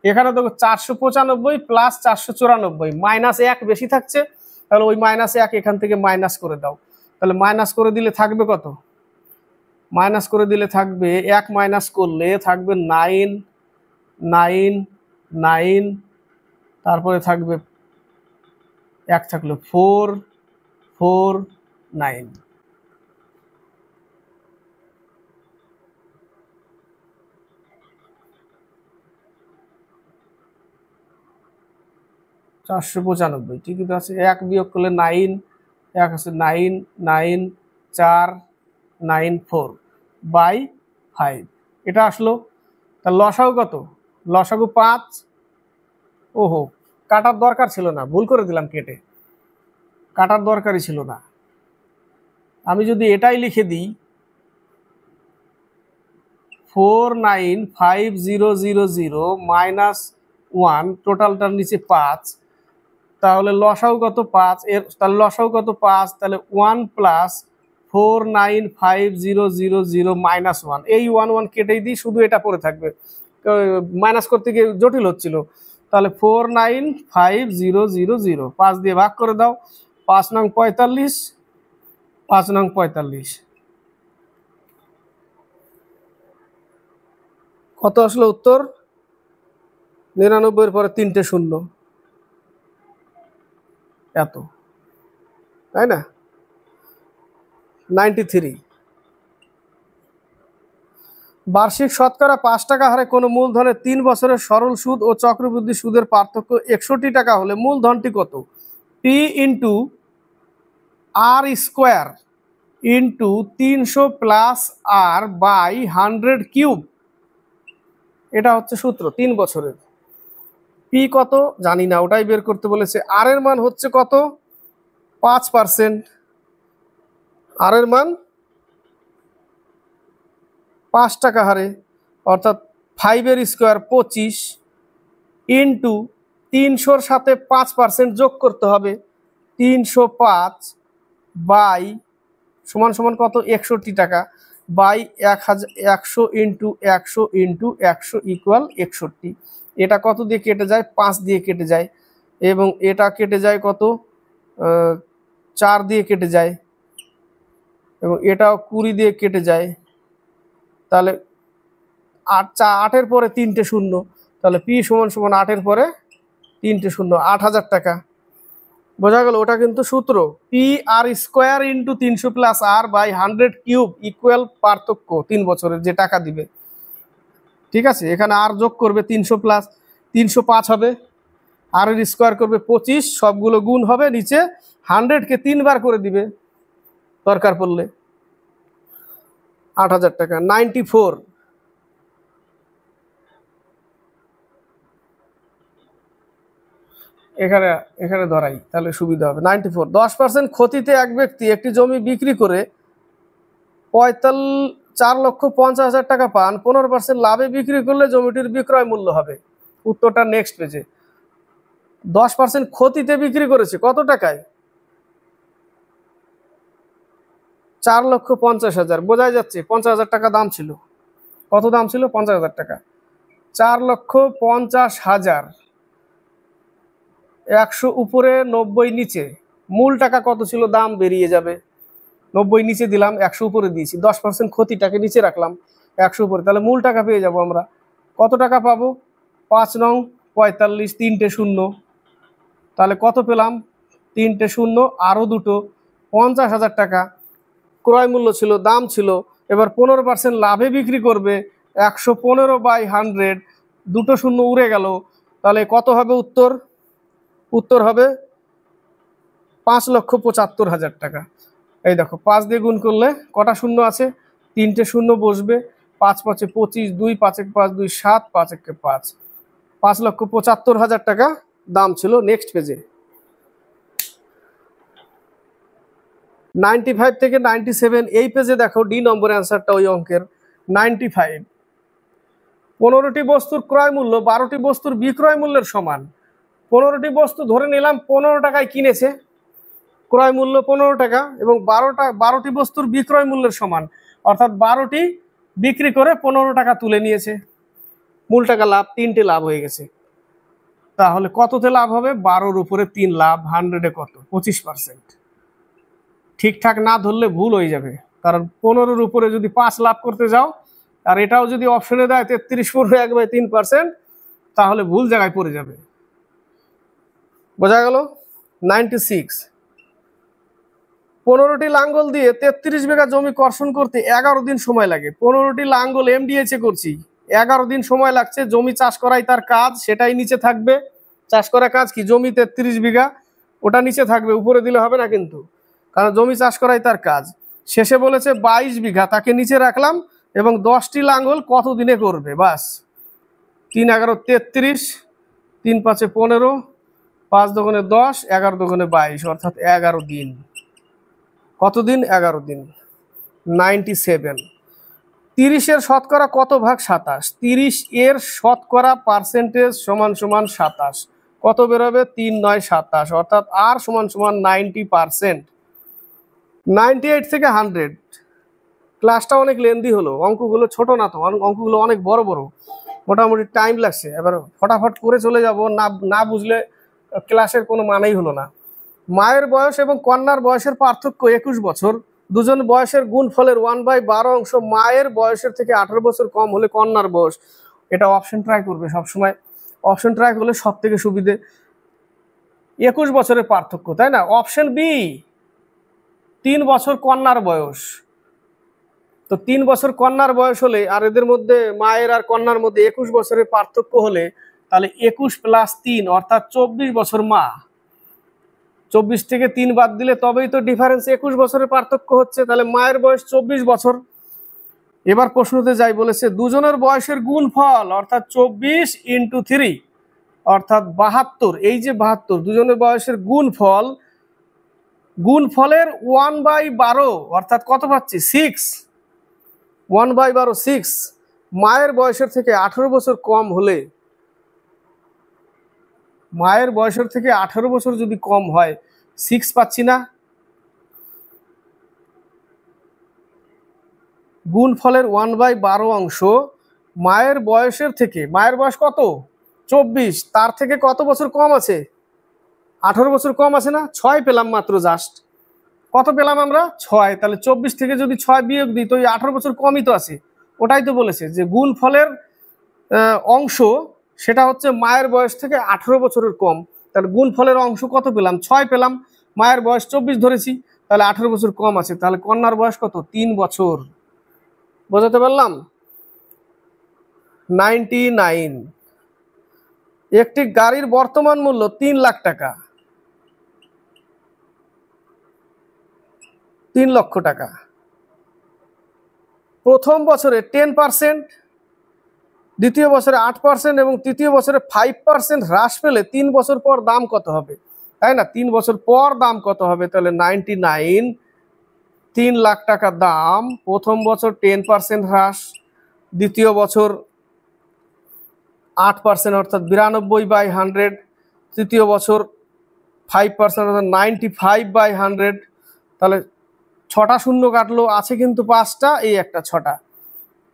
এখানে দেখো 495 প্লাস 494, মাইনাস 1 বেশি থাকছে, তাহলে ওই মাইনাস 1 এখান থেকে মাইনাস করে দাও। তাহলে মাইনাস করে দিলে থাকবে কত, মাইনাস করে দিলে থাকবে 1 মাইনাস করলে থাকবে 9, 9, 9, তারপরে থাকবে 1 থাকলো 4, 4, 9। 495 ঠিকই তো আছে, 1 বিয়োগ করলে 9, 1 আছে 9, 9, 4, 9, 4 বাই 5 এটা আসলো। তার লসাগু কত, লসাগু 5। ওহো, কাটার দরকার ছিল না, ভুল করে দিলাম কেটে, কাটার দরকারই ছিল না। আমি যদি এটাই লিখে দিই 495000 মাইনাস 1, টোটালটার নিচে 5, তাহলে লসাগু কত 5, এর তাহলে লসাগু কত 5, তাহলে 1 প্লাস 495000 মাইনাস 1, এই 1 1 কেটেই দিই, শুধু এটা পড়ে থাকবে, মাইনাস করতে গিয়ে জটিল হচ্ছিল। তাহলে 49500, 5 দিয়ে ভাগ করে দাও, 5 নং 45, 5 নং 45 কত আসলো উত্তর, 99 এর পরে 3টে শূন্য, এত, তাই না? 93। বার্ষিক শতকরা 5 টাকা হারে কোনো মূলধনের 3 বছরের সরল সুদ ও চক্রবৃদ্ধি সুদের পার্থক্য 61 টাকা হলে মূলধনটি কত? P into R square into 300 plus R by 100 cube, এটা হচ্ছে সূত্র 3 বছরের। পি কত জানি না, ওটাই বের করতে বলেছে। আর এর মান হচ্ছে কত, 5%। আর এর মান 5 টাকা হারে, অর্থাৎ 5 এর স্কোয়ার 25 ইন্টু 300-র সাথে 5% যোগ করতে হবে, 305 বাই সমান সমান কত, 61 টাকা বাই 100 ইন্টু 100 ইন্টু 100 ইকুয়াল 61। এটা কত দিয়ে কেটে যায়, 5 দিয়ে কেটে যায়, এবং এটা কেটে যায় কত, 4 দিয়ে কেটে যায়, এবং এটাও 20 দিয়ে কেটে যায়। তাহলে 8 এর পরে 3টে শূন্য, তাহলে পি সমান সমান 8 এর পরে 3টে শূন্য, 8000 টাকা। বোঝা গেল, ওটা কিন্তু সূত্র P R square into 300 plus R by 100 cube equal পার্থক্য 3 বছরের যে টাকা দিবে। ঠিক আছে, এখানে আর যোগ করবে 300 প্লাস 305 হবে, আর এর স্কোয়ার করবে 25, সবগুলো গুণ হবে, নিচে 100-কে 3 বার করে দিবে দরকার পড়লে। 8000 টাকা। 94, এখানে এখানে ধরাই তাহলে সুবিধা হবে। 94, 10% ক্ষতিতে এক ব্যক্তি একটি জমি বিক্রি করে 4,50,000 টাকা পান, 15% লাভে বিক্রি করলে জমিটির বিক্রয় মূল্য হবে। উত্তরটা নেক্সট পেজে। 10% ক্ষতিতে বিক্রি করেছে কত টাকায়? 4,50,000। বোঝাই যাচ্ছে 50,000 টাকা দাম ছিল। কত দাম ছিল? 50,000 টাকা। 4,50,000, 100 উপরে 90 নিচে, মূল টাকা কত ছিল? দাম বেরিয়ে যাবে। 90 নিচে দিলাম, 100 উপরে দিয়েছি, 10% ক্ষতিটাকে নিচে রাখলাম, 100 উপরে, তাহলে মূল টাকা পেয়ে যাব আমরা। কত টাকা পাবো? 5 নং 45, 3টে শূন্য, তাহলে কত পেলাম? 3টে শূন্য, আরও দুটো, 50,000 টাকা ক্রয় মূল্য ছিল, দাম ছিল। এবার 15% লাভে বিক্রি করবে, 115/100, দুটো শূন্য উড়ে গেল, তাহলে কত হবে উত্তর? উত্তর হবে 5,75,000 টাকা। এই দেখো 5 দিয়ে গুণ করলে কটা শূন্য আছে? 3টে শূন্য বসবে, 5 5 25, 2 5 1 5 2 7, 5 1 5, 5,75,000 টাকা দাম ছিল। নেক্সট পেজে 95 থেকে 97, এই পেজে দেখো ডি নম্বর অ্যান্সারটা ওই অঙ্কের 95। 15টি বস্তুর ক্রয় মূল্য 12টি বস্তুর বিক্রয় মূল্যের সমান। 15টি বস্তু ধরে নিলাম 15 টাকায় কিনেছে, ক্রয় মূল্য 15 টাকা, এবং 12টি বস্তুর বিক্রয় মূল্যের সমান, অর্থাৎ 12টি বিক্রি করে 15 টাকা তুলে নিয়েছে, মূল টাকা লাভ, 3টে লাভ হয়ে গেছে। তাহলে কততে লাভ হবে? 12-র উপরে 3 লাভ, 100-এ কত? 25%। ঠিকঠাক না ধরলে ভুল হয়ে যাবে, কারণ 15-র উপরে যদি 5 লাভ করতে যাও, আর এটাও যদি অপশনে দেয় 33/1/3%, তাহলে ভুল জায়গায় পড়ে যাবে। বোঝা গেল? 96। 15টি লাঙ্গল দিয়ে 33 বিঘা জমি কর্ষণ করতে 11 দিন সময় লাগে। 15টি লাঙ্গল এমডিএইচে করছি, 11 দিন সময় লাগছে। জমি চাষ করাই তার কাজ, সেটাই নিচে থাকবে। চাষ করা কাজ কি? জমি 33 বিঘা, ওটা নিচে থাকবে, উপরে দিলে হবে না কিন্তু, কারণ জমি চাষ করাই তার কাজ। শেষে বলেছে 22 বিঘা, তাকে নিচে রাখলাম, এবং 10টি লাঙ্গল কত দিনে করবে? বাস, 3 11 33, 3 5 15, 5 2 10, 11 2 22, অর্থাৎ 11 দিন। কতদিন? 11 দিন। 97। 30-এর শতকরা কত ভাগ 27? 30-এর শতকরা পার্সেন্টেজ সমান সমান 27, কত বেরোবে? 3 9 27, অর্থাৎ আর সমান সমান 90%। 98 থেকে 100। ক্লাসটা অনেক লেন্দি হলো, অঙ্কগুলো ছোট না তো, অঙ্কগুলো অনেক বড় বড়, মোটামুটি টাইম লাগছে। এবার ফটাফট করে চলে যাব, না বুঝলে ক্লাসের কোনো মানেই হলো না। মায়ের বয়স এবং কন্যার বয়সের পার্থক্য 21 বছর। দুজন বয়সের গুণফলের 1/12 অংশ মায়ের বয়সের থেকে 18 বছর কম হলে কন্যার বয়স। এটা অপশন ট্রাই করবে সবসময়, অপশন ট্রাই করলে সব থেকে সুবিধে। 21 বছরের পার্থক্য, তাই না? অপশন বি, 3 বছর কন্যার বয়স। তো 3 বছর কন্যার বয়স হলে, আর এদের মধ্যে মায়ের আর কন্যার মধ্যে 21 বছরের পার্থক্য হলে, তাহলে 21 + 3 অর্থাৎ 24 বছর মা। 24 থেকে 3 বাদ দিলে তবেই তো ডিফারেন্স, 21 বছরের পার্থক্য হচ্ছে, তাহলে মায়ের বয়স 24 বছর। এবার প্রশ্নতে যাই, বলেছে দুজনের বয়সের গুণফল, অর্থাৎ 24 × 3, অর্থাৎ 72। এই যে 72, দুজনের বয়সের গুণফল, গুণফলের 1/12, অর্থাৎ কত পাচ্ছি? 6। 1/12 6। মায়ের বয়সের থেকে 18 বছর কম হলে, মায়ের বয়সের থেকে 18 বছর যদি কম হয়, 6 পাচ্ছি না? গুণফলের 1/12 অংশ মায়ের বয়সের থেকে, মায়ের বয়স কত? 24, তার থেকে কত বছর কম আছে? 18 বছর কম আছে না? 6 পেলাম মাত্র, জাস্ট কত পেলাম আমরা? 6। তাহলে 24 থেকে যদি 6 বিয়োগ দিই, তো 18 বছর কমই তো আছে। ওটাই তো বলেছে যে গুণফলের অংশ, সেটা হচ্ছে মায়ের বয়স থেকে 18 বছরের কম। তাহলে গুণফলের অংশ কত পেলাম? 6 পেলাম, মায়ের বয়স 24 ধরেছি, তাহলে 18 বছর কম আছে। তাহলে কন্যার বয়স কত? 3 বছর। বোঝাতে পারলাম? 99। একটি গাড়ির বর্তমান মূল্য 3 লাখ টাকা, 3 লক্ষ টাকা। প্রথম বছরে 10%, দ্বিতীয় বছরে 8%, এবং তৃতীয় বছরে 5% হ্রাস পেলে 3 বছর পর দাম কত হবে? তাই না? 3 বছর পর দাম কত হবে? তাহলে 99, 3 লাখ টাকা দাম, প্রথম বছর 10% হ্রাস, দ্বিতীয় বছর 8%, অর্থাৎ 92/100, তৃতীয় বছর 5% অর্থাৎ 95/100, তাহলে 6টা শূন্য কাটলো, আছে কিন্তু 5টা, এই একটা 6টা,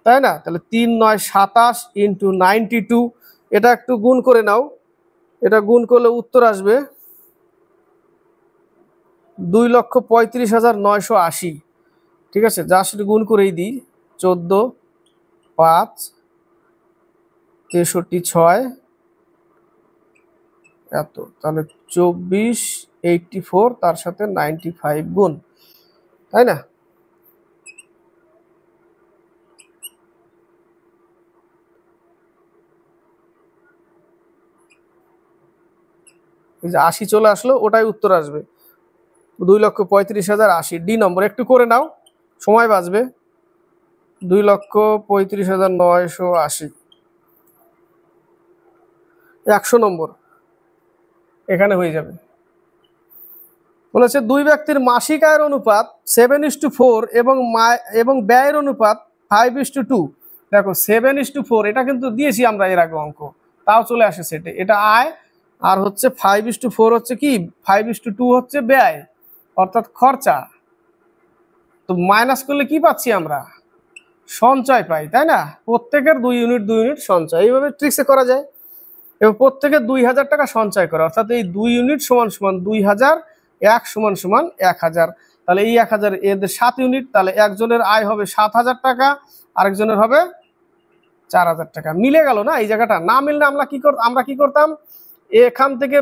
তাই না? তাহলে 3 9 27 ইন্টু 92, এটা একটু গুণ করে নাও, এটা গুণ করলে উত্তর আসবে 2,35,980। ঠিক আছে, যা সেটা গুণ করেই দিই, 14 5 63 6 এত, তাহলে 2484 তার সাথে 95 গুণ, তাই না? এই যে 80 চলে আসলো, ওটাই উত্তর আসবে 2,35,080। ডি নম্বর একটু করে নাও, সময় বাঁচবে। 2,35,980 100 নম্বর এখানে হয়ে যাবে। বলেছে দুই ব্যক্তির মাসিক আয়ের অনুপাত 7:4 এবং ব্যয়ের অনুপাত 5:2। দেখো 7:4 এটা কিন্তু দিয়েছি আমরা এর আগে অঙ্ক, তাও চলে আসে সেটে। এটা আয়, আর হচ্ছে 5:4 হচ্ছে কি, 5:2 হচ্ছে ব্যয় অর্থাৎ খরচা। তো মাইনাস করলে কি পাচ্ছি আমরা, সঞ্চয় পাই, তাই না? প্রত্যেকের 2 ইউনিট 2 ইউনিট সঞ্চয়, এইভাবে ট্রিক্সে করা যায়। এবং প্রত্যেকে 2,000 টাকা সঞ্চয় করে, অর্থাৎ এই 2 ইউনিট সমান সমান 2,000, 1 সমান সমান 1,000। তাহলে এই 1,000 এদের 7 ইউনিট, তাহলে একজনের আয় হবে 7,000 টাকা, আরেকজনের হবে 4,000 টাকা। মিলে গেল না? এই জায়গাটা না মিললে আমরা কি করতাম, এখান থেকে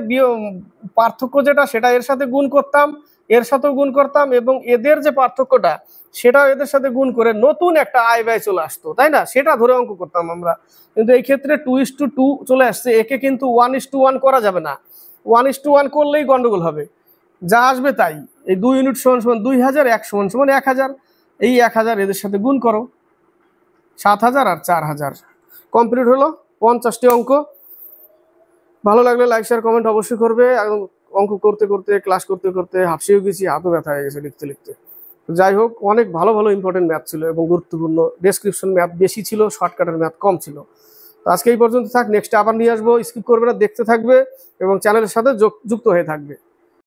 পার্থক্য যেটা সেটা এর সাথে গুণ করতাম, এর সাথেও গুণ করতাম, এবং এদের যে পার্থক্যটা সেটাও এদের সাথে গুণ করে নতুন একটা আয় ব্যয় চলে আসতো, তাই না? সেটা ধরে অঙ্ক করতাম আমরা। কিন্তু এই ক্ষেত্রে 2:2 চলে আসছে, একে কিন্তু 1:1 করা যাবে না। 1:1 করলেই গন্ডগোল হবে, যা আসবে তাই। এই 2 ইউনিট সমান সমান 2,000, 1 সমান সমান 1,000, এই 1,000 এদের সাথে গুণ করো, 7,000 আর 4,000। কমপ্লিট হলো 50টি অঙ্ক। ভালো লাগলে লাইক শেয়ার কমেন্ট অবশ্যই করবে। অঙ্ক করতে করতে, ক্লাস করতে করতে হাঁপিয়েও গেছি, হাতও ব্যথা হয়ে গেছে লিখতে লিখতে। যাই হোক, অনেক ভালো ভালো ইম্পর্টেন্ট ম্যাথ ছিল এবং গুরুত্বপূর্ণ। ডেসক্রিপশন ম্যাথ বেশি ছিল, শর্টকাটের ম্যাথ কম ছিল। তো আজকে এই পর্যন্ত থাক, নেক্সট আবার নিয়ে আসবো। স্কিপ করবে না, দেখতে থাকবে এবং চ্যানেলের সাথে যুক্ত হয়ে থাকবে।